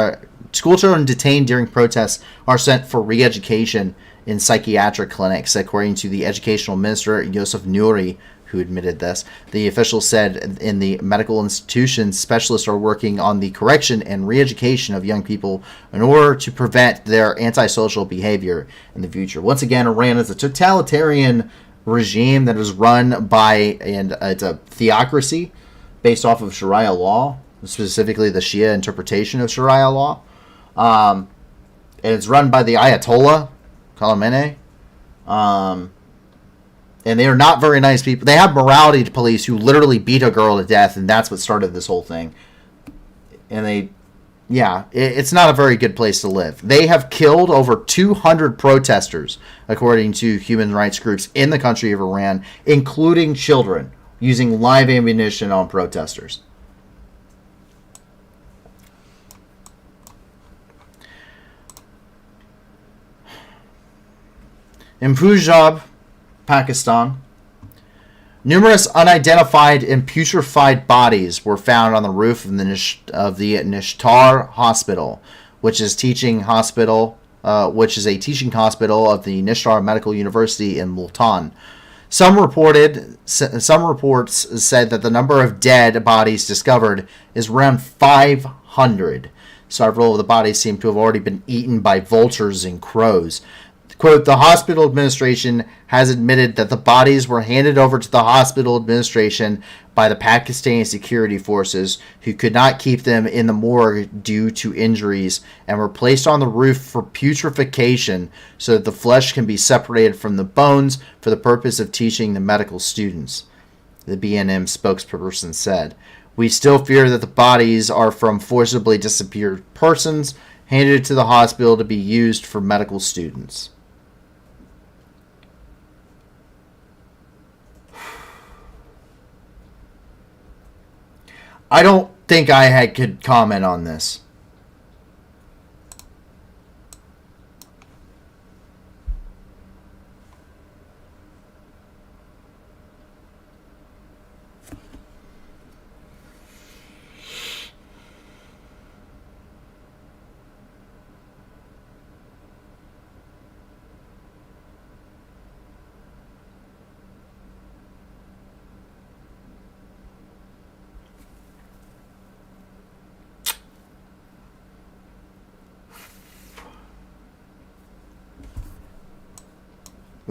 School children detained during protests are sent for re-education in psychiatric clinics, according to the educational minister Yosef Nouri, who admitted this. The official said in the medical institutions, specialists are working on the correction and re-education of young people in order to prevent their antisocial behavior in the future. Once again, Iran is a totalitarian regime that is run by, and it's a theocracy based off of Sharia law, specifically the Shia interpretation of Sharia law. And it's run by the Ayatollah Khamenei. And they are not very nice people. They have morality police who literally beat a girl to death, and that's what started this whole thing. And it's not a very good place to live. They have killed over 200 protesters, according to human rights groups in the country of Iran, including children, using live ammunition on protesters. In Punjab, Pakistan, numerous unidentified and putrefied bodies were found on the roof of the Nishtar Hospital, which is a teaching hospital of the Nishtar Medical University in Multan. Some reports said that the number of dead bodies discovered is around 500. Several of the bodies seem to have already been eaten by vultures and crows. Quote, the hospital administration has admitted that the bodies were handed over to the hospital administration by the Pakistani security forces, who could not keep them in the morgue due to injuries, and were placed on the roof for putrefaction so that the flesh can be separated from the bones for the purpose of teaching the medical students, the BNM spokesperson said. We still fear that the bodies are from forcibly disappeared persons handed to the hospital to be used for medical students. I don't think I could comment on this.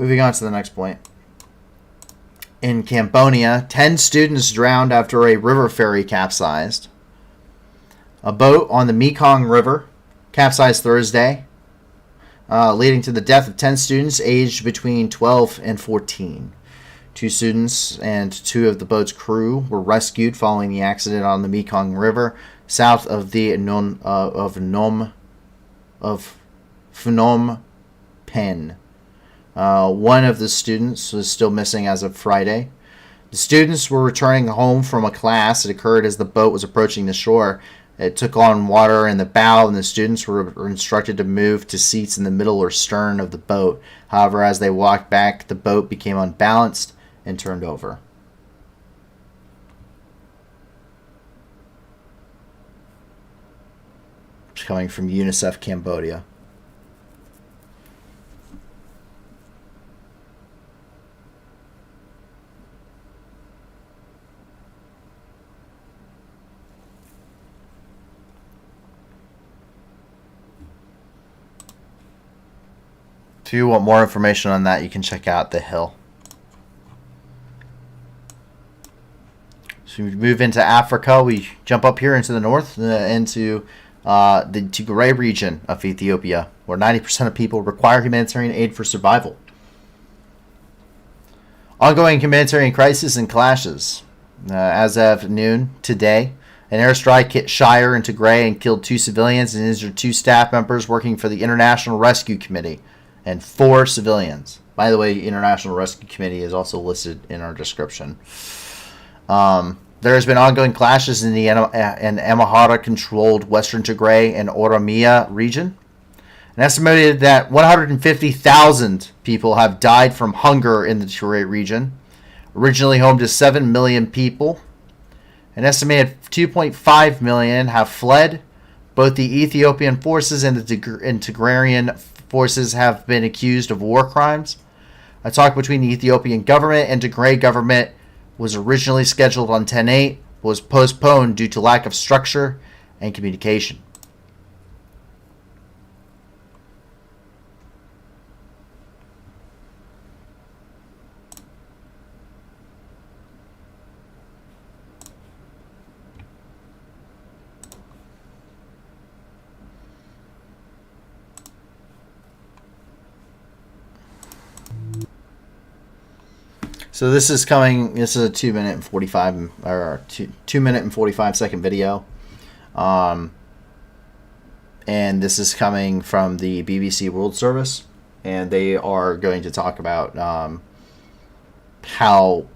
Moving on to the next point. In Cambodia, 10 students drowned after a river ferry capsized. A boat on the Mekong River capsized Thursday, leading to the death of 10 students aged between 12 and 14. 2 students and 2 of the boat's crew were rescued following the accident on the Mekong River south of the Phnom Penh. One of the students was still missing as of Friday. The students were returning home from a class. It occurred as the boat was approaching the shore. It took on water in the bow, and the students were instructed to move to seats in the middle or stern of the boat. However, as they walked back, the boat became unbalanced and turned over. It's coming from UNICEF Cambodia. If you want more information on that, you can check out The Hill. So we move into Africa. We jump up here into the north, into the Tigray region of Ethiopia, where 90% of people require humanitarian aid for survival. Ongoing humanitarian crisis and clashes. As of noon today, an airstrike hit Shire in Tigray and killed 2 civilians and injured 2 staff members working for the International Rescue Committee and 4 civilians. By the way, International Rescue Committee is also listed in our description. There has been ongoing clashes in the Amhara-controlled Western Tigray and Oromia region. An estimated that 150,000 people have died from hunger in the Tigray region, originally home to 7 million people. An estimated 2.5 million have fled. Both the Ethiopian forces and the Tigrayan forces have been accused of war crimes. A talk between the Ethiopian government and Tigray government was originally scheduled on 10/8, but was postponed due to lack of structure and communication. So this is coming. This is a 2 minute and 45 or 2 minute and 45 second video, and this is coming from the BBC World Service, and they are going to talk about how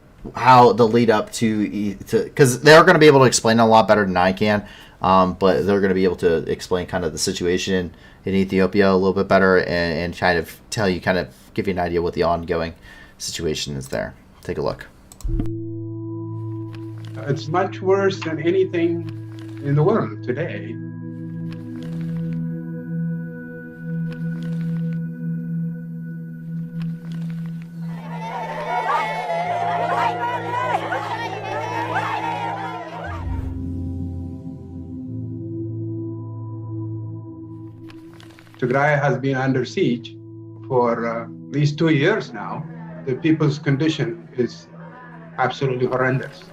the lead up to because they're going to be able to explain it a lot better than I can, but they're going to be able to explain kind of the situation in Ethiopia a little bit better and kind of tell you, kind of give you an idea what the ongoing situation is there. Take a look. It's much worse than anything in the world today. Tigray has been under siege for at least 2 years now. The people's condition is absolutely horrendous.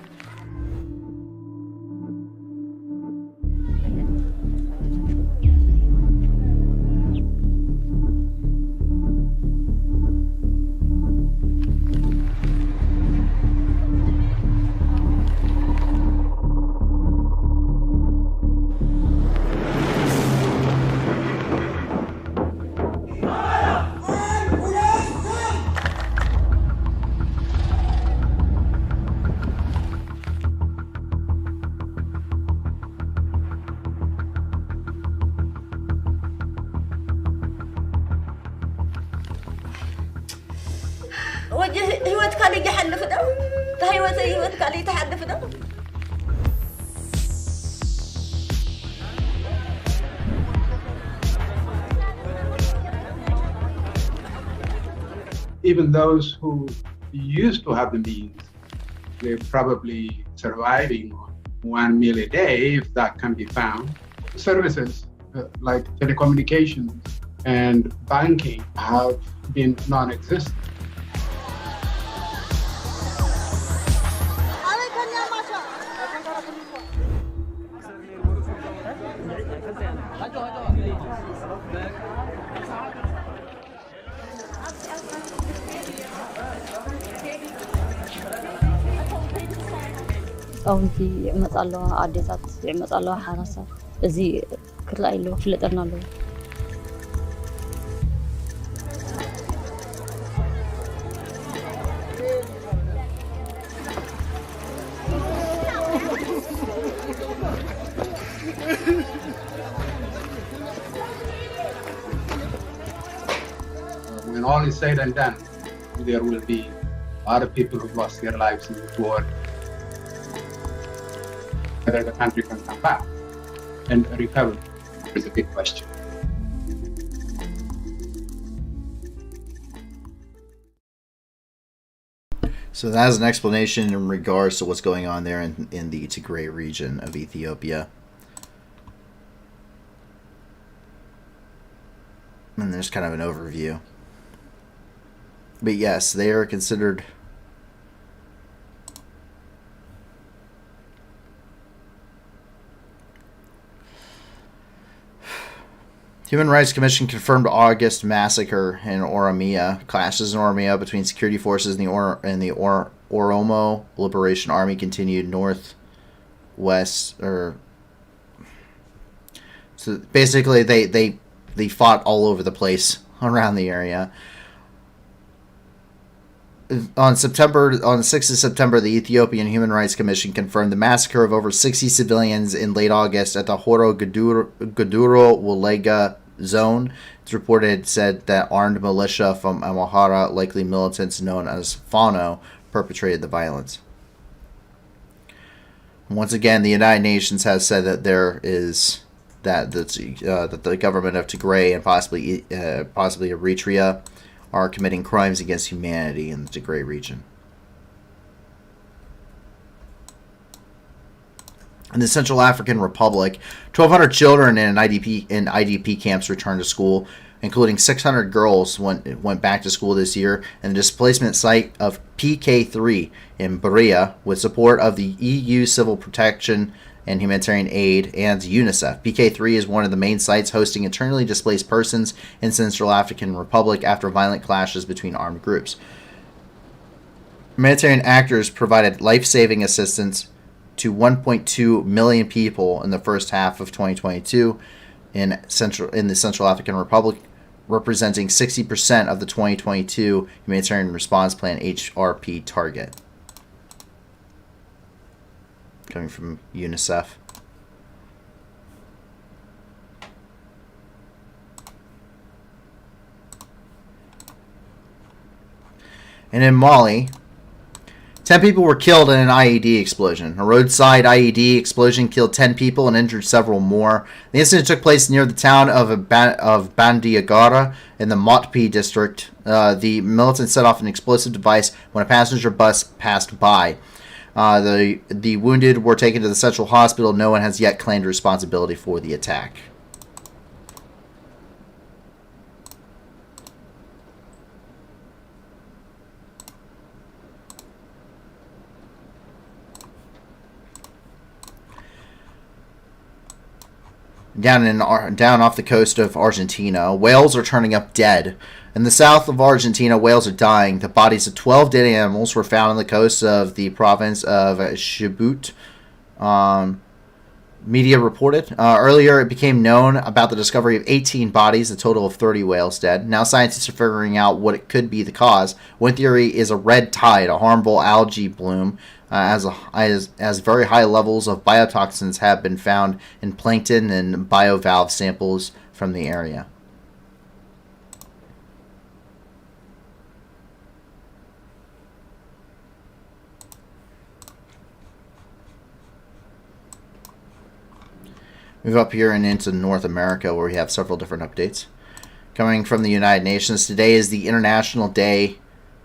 Even those who used to have the means, they're probably surviving on 1 meal a day, if that can be found. Services like telecommunications and banking have been non-existent. ህፃውንቲ ይመፃ ኣለዋ ኣዴታት ይመፃ ኣለዋ ሓራሳት እዚ ክረኣይ ኣለዎ ክፍለጠልና ኣለዎ When all is said and done, there will be a lot of people who lost their lives in this war. Whether the country can come back and recover is a big question. So that is an explanation in regards to what's going on there in the Tigray region of Ethiopia. And there's kind of an overview. But yes, they are considered Human Rights Commission confirmed August massacre in Oromia. Clashes in Oromia between security forces and the Oromo Liberation Army continued northwest. So basically, they fought all over the place around the area. On the 6th of September, the Ethiopian Human Rights Commission confirmed the massacre of over 60 civilians in late August at the Horo Guduro Wolega zone. It's reported said that armed militia from Amhara, likely militants known as Fano, perpetrated the violence. Once again, the United Nations has said that that the government of Tigray and possibly Eritrea are committing crimes against humanity in the Tigray region. In the Central African Republic, 1,200 children in IDP camps returned to school, including 600 girls went back to school this year in the displacement site of PK3 in Berea with support of the EU Civil Protection and Humanitarian Aid and UNICEF. PK3 is one of the main sites hosting internally displaced persons in Central African Republic after violent clashes between armed groups. Humanitarian actors provided life-saving assistance to 1.2 million people in the first half of 2022 in the Central African Republic, representing 60% of the 2022 Humanitarian Response Plan HRP target. Coming from UNICEF. And in Mali, 10 people were killed in an IED explosion. A roadside IED explosion killed 10 people and injured several more. The incident took place near the town of Bandiagara in the Motpi district. The militants set off an explosive device when a passenger bus passed by. The wounded were taken to the central hospital. No one has yet claimed responsibility for the attack. Down off the coast of Argentina, whales are turning up dead. In the south of Argentina, whales are dying. The bodies of 12 dead animals were found on the coast of the province of Chubut. Media reported. Earlier, it became known about the discovery of 18 bodies, a total of 30 whales dead. Now scientists are figuring out what it could be the cause. One theory is a red tide, a harmful algae bloom, as very high levels of biotoxins have been found in plankton and biovalve samples from the area. Move up here and into North America, where we have several different updates. Coming from the United Nations, today is the International Day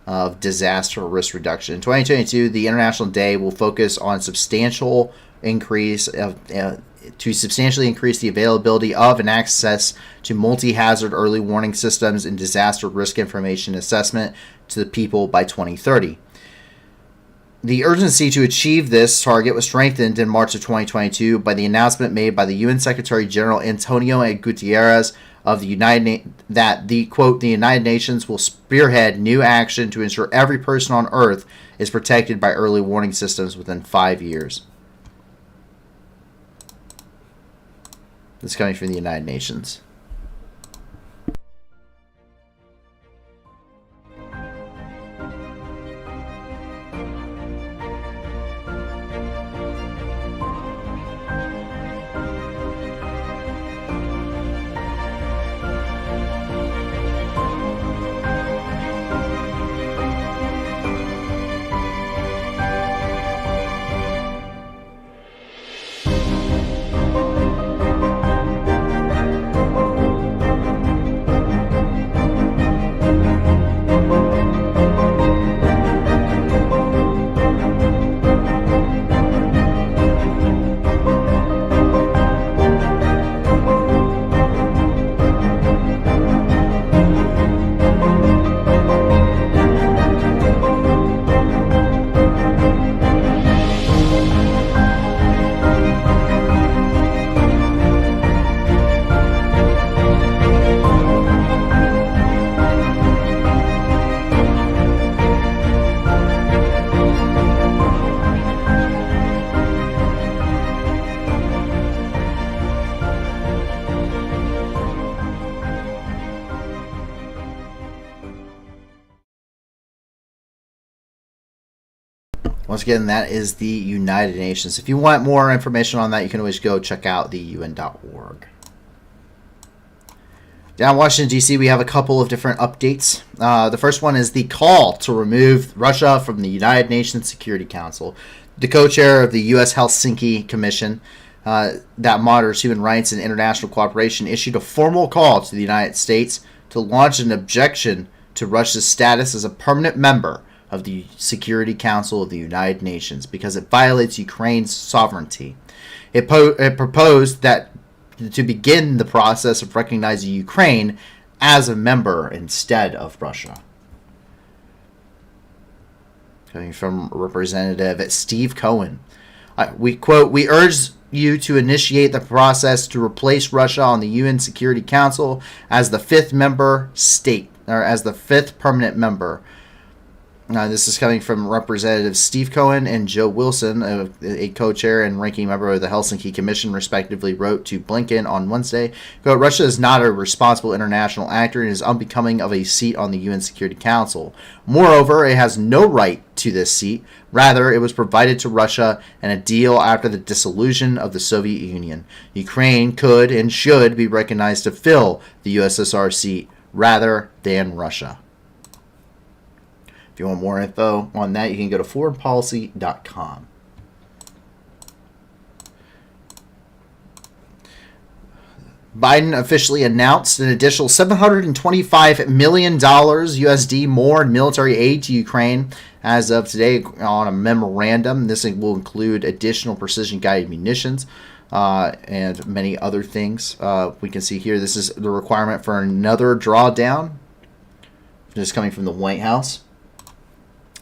of Disaster Risk Reduction. In 2022, the International Day will focus on substantially increase the availability of and access to multi-hazard early warning systems and disaster risk information assessment to the people by 2030. The urgency to achieve this target was strengthened in March of 2022 by the announcement made by the UN Secretary General Antonio Guterres of the quote, the United Nations will spearhead new action to ensure every person on Earth is protected by early warning systems within 5 years. This is coming from the United Nations. Once again, that is the United Nations. If you want more information on that, you can always go check out the UN.org. Down in Washington, D.C., we have a couple of different updates. The first one is the call to remove Russia from the United Nations Security Council. The co-chair of the U.S. Helsinki Commission that monitors human rights and international cooperation issued a formal call to the United States to launch an objection to Russia's status as a permanent member of the Security Council of the United Nations because it violates Ukraine's sovereignty. It proposed that to begin the process of recognizing Ukraine as a member instead of Russia. Coming from Representative Steve Cohen. We quote, "We urge you to initiate the process to replace Russia on the UN Security Council as the fifth member state, or as the fifth permanent member." This is coming from Representatives Steve Cohen and Joe Wilson, a co-chair and ranking member of the Helsinki Commission, respectively, wrote to Blinken on Wednesday, quote, "Russia is not a responsible international actor and is unbecoming of a seat on the UN Security Council. Moreover, it has no right to this seat. Rather, it was provided to Russia in a deal after the dissolution of the Soviet Union. Ukraine could and should be recognized to fill the USSR seat rather than Russia." If you want more info on that, you can go to foreignpolicy.com. Biden officially announced an additional $725 million USD more in military aid to Ukraine as of today on a memorandum. This will include additional precision-guided munitions and many other things. We can see here this is the requirement for another drawdown. This is coming from the White House.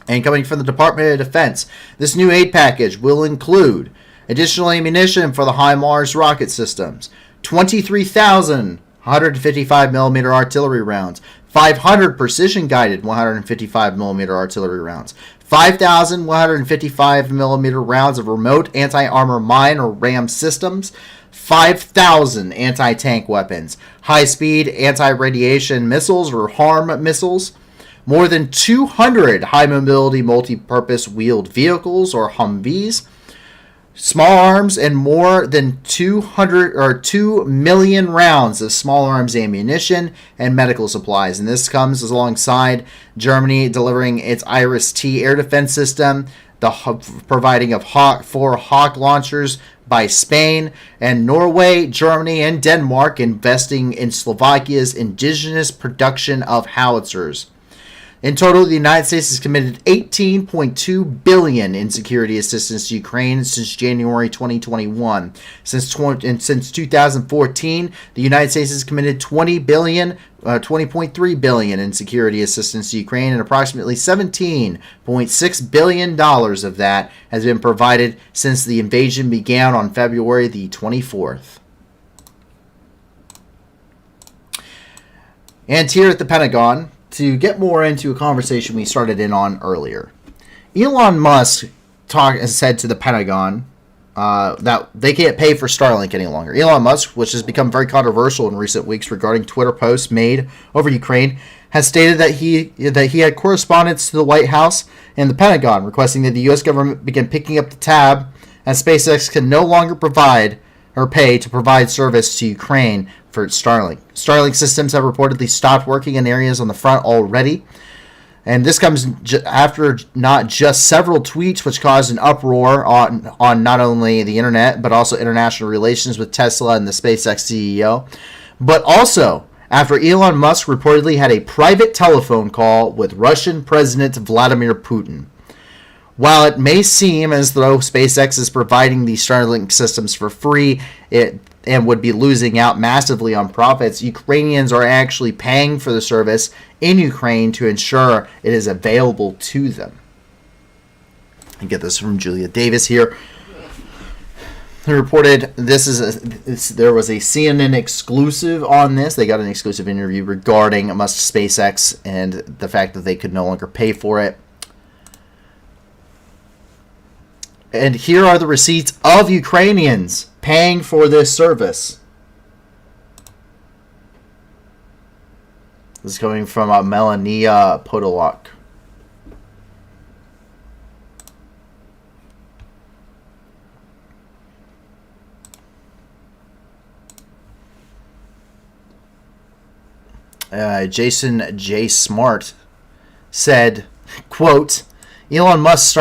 And coming from the Department of Defense, this new aid package will include additional ammunition for the HIMARS rocket systems, 23,000 155mm artillery rounds, 500 precision-guided 155mm artillery rounds, 5,000 155mm rounds of remote anti-armor mine or RAM systems, 5,000 anti-tank weapons, high-speed anti-radiation missiles or HARM missiles, more than 200 high-mobility multi-purpose wheeled vehicles or Humvees, small arms, and more than 2 million rounds of small arms ammunition and medical supplies. And this comes alongside Germany delivering its IRIS-T air defense system, the providing of four Hawk launchers by Spain, and Norway, Germany, and Denmark investing in Slovakia's indigenous production of howitzers. In total, the United States has committed $18.2 billion in security assistance to Ukraine since January 2021. Since 2014, the United States has committed $20.3 billion in security assistance to Ukraine, and approximately $17.6 billion of that has been provided since the invasion began on February the 24th. And here at the Pentagon, to get more into a conversation we started in on earlier, Elon Musk said to the Pentagon that they can't pay for Starlink any longer. Elon Musk, which has become very controversial in recent weeks regarding Twitter posts made over Ukraine, has stated that he had correspondence to the White House and the Pentagon requesting that the U.S. government begin picking up the tab, as SpaceX can no longer provide or pay to provide service to Ukraine for Starlink. Starlink systems have reportedly stopped working in areas on the front already. And this comes after not just several tweets which caused an uproar on not only the internet, but also international relations with Tesla and the SpaceX CEO, but also after Elon Musk reportedly had a private telephone call with Russian President Vladimir Putin. While it may seem as though SpaceX is providing these Starlink systems for free and would be losing out massively on profits, Ukrainians are actually paying for the service in Ukraine to ensure it is available to them. I get this from Julia Davis here, who reported there was a CNN exclusive on this. They got an exclusive interview regarding Musk's SpaceX and the fact that they could no longer pay for it. And here are the receipts of Ukrainians paying for this service. This is coming from Melania Podolak. Jason J. Smart said, quote, Elon Musk's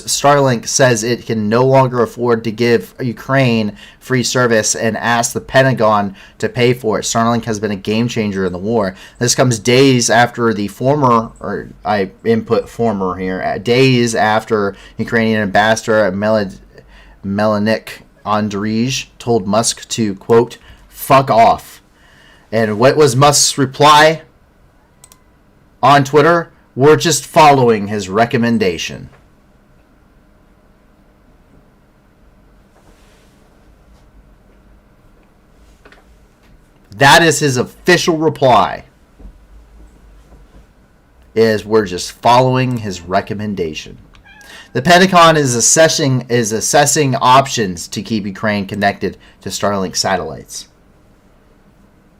Starlink says it can no longer afford to give Ukraine free service and asked the Pentagon to pay for it. Starlink has been a game changer in the war. This comes days after days after Ukrainian Ambassador Melanyk Andrij told Musk to, quote, fuck off. And what was Musk's reply on Twitter? We're just following his recommendation. That is his official reply. We're just following his recommendation. The Pentagon is assessing options to keep Ukraine connected to Starlink satellites,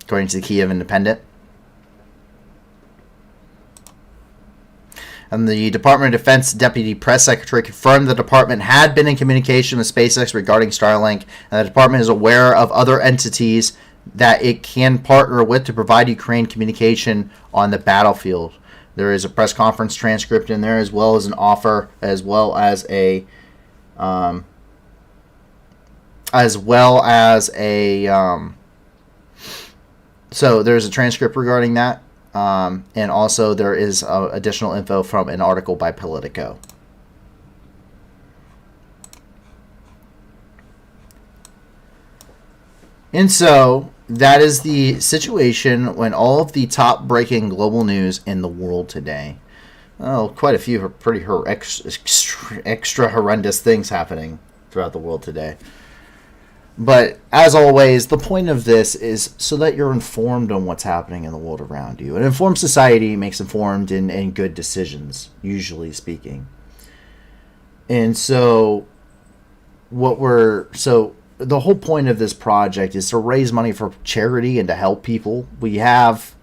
according to the Kiev Independent. And the Department of Defense Deputy Press Secretary confirmed the department had been in communication with SpaceX regarding Starlink, and the department is aware of other entities that it can partner with to provide Ukraine communication on the battlefield. There is a press conference transcript in there, as well as an offer, so there's a transcript regarding that. And also there is additional info from an article by Politico. And so that is the situation when all of the top breaking global news in the world today. Well, quite a few pretty extra horrendous things happening throughout the world today. But as always, the point of this is so that you're informed on what's happening in the world around you. An informed society makes informed and good decisions, usually speaking. And so the whole point of this project is to raise money for charity and to help people. We have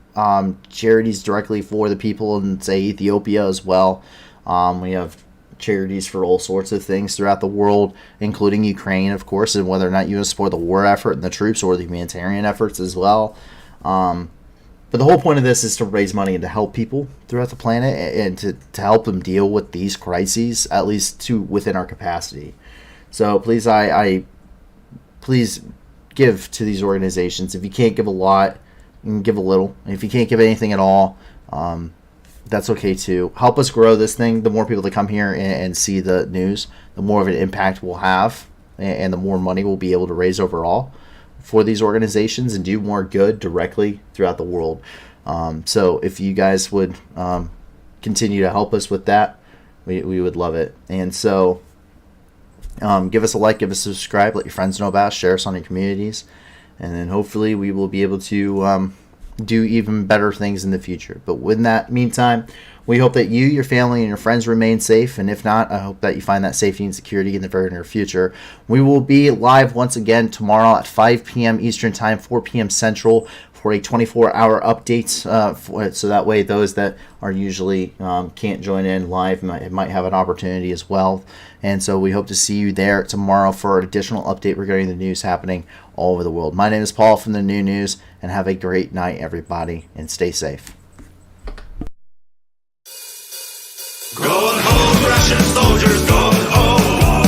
charities directly for the people in, say, Ethiopia as well. We have charities for all sorts of things throughout the world, including Ukraine, of course, and whether or not you support the war effort and the troops or the humanitarian efforts as well. But the whole point of this is to raise money and to help people throughout the planet and to help them deal with these crises, at least within our capacity. So please, please give to these organizations. If you can't give a lot, you can give a little. And if you can't give anything at all, that's okay too. Help us grow this thing. The more people that come here and see the news, the more of an impact we'll have, and the more money we'll be able to raise overall for these organizations and do more good directly throughout the world. So if you guys would continue to help us with that, we would love it. And so give us a like, give us a subscribe, let your friends know about us, share us on your communities. and then hopefully we will be able to do even better things in the future. But in that meantime, we hope that you, your family, and your friends remain safe, and if not, I hope that you find that safety and security in the very near future. We will be live once again tomorrow at 5 p.m. Eastern Time, 4 p.m. Central, for a 24-hour update, so that way those that are usually can't join in live might have an opportunity as well. And so we hope to see you there tomorrow for an additional update regarding the news happening all over the world. My name is Paul from the New News, and have a great night, everybody, and stay safe. Going home, Russian soldiers, going home.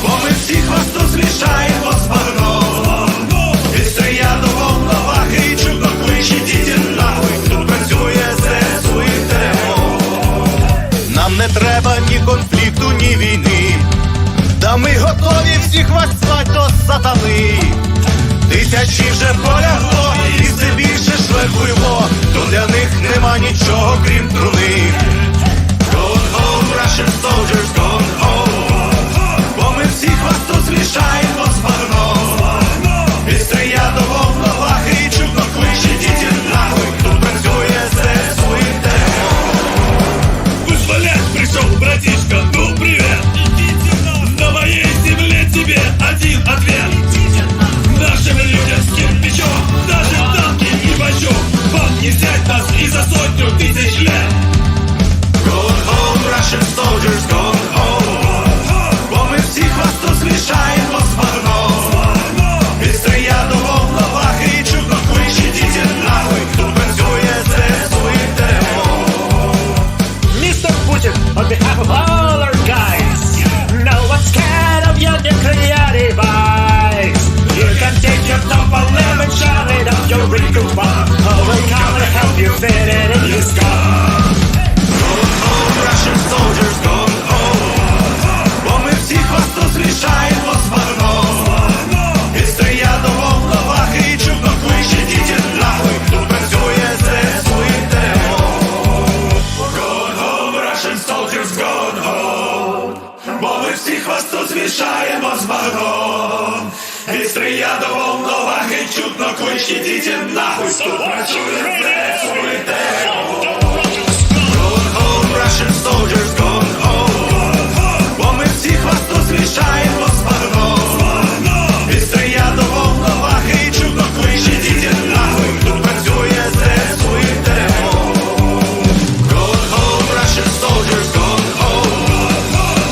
Бо ми всіх вас тут змішаємо з багном. І стріляти в головах і чудно кличе діти нахуй. Тут працює ЗСУ і ТРО. Нам не треба ні конфлікту, ні війни. Та ми готові всіх вас звать до сатани. Тисячі вже полягло, і все більше шлейфуйло. То для них нема нічого, крім труни. Going home, Russian soldiers, going home. Бо ми всіх вас тут змішаємо з багном. І стріляти в головах і чудно кличе діти нахуй. Тут працює ЗСУ і ТРО. Вызволять пришел, братишка, ну привет. На моей земле тебе один ответ. Нашим людям с кирпичом, даже танки и бочок. Вам не взять нас и за 100 000 лет. Going home, Russian soldiers, going home. Бо ми всіх вас тут змішаємо з багном. І стріляти в головах і чудно кличе діти нахуй. Тут працює ЗСУ і ТРО. Mr. Putin, on behalf of all our guys, no one's scared of your nuclear device. You can take your double lemon, shove it up your wrinkled bum. Oh, we'll come and help you fit it in your skull. Going home, Russian soldiers, going home. Бо ми всіх вас тут змішаємо з багном. І стріляти в головах і чудно кличе діти нахуй. Тут працює ЗСУ і ТРО. Going home, Russian soldiers, going home. Бо ми всіх вас тут змішаємо з багном. І стріляти в головах і чудно кличе діти нахуй. Тут працює ЗСУ і ТРО. Russian soldiers going home. Бо ми всіх вас тут змішаємо з багном. І стріляти в головах і чудно кличе діти нахуй. Тут працює ЗСУ і ТРО. Going home, Russian soldiers going home.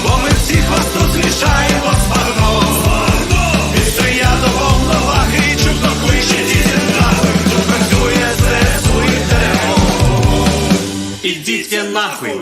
Бо ми всіх вас тут змішаємо з багном. І стріляти в головах і чудно кличе діти нахуй. Тут працює ЗСУ і ТРО. Ідіть нахуй.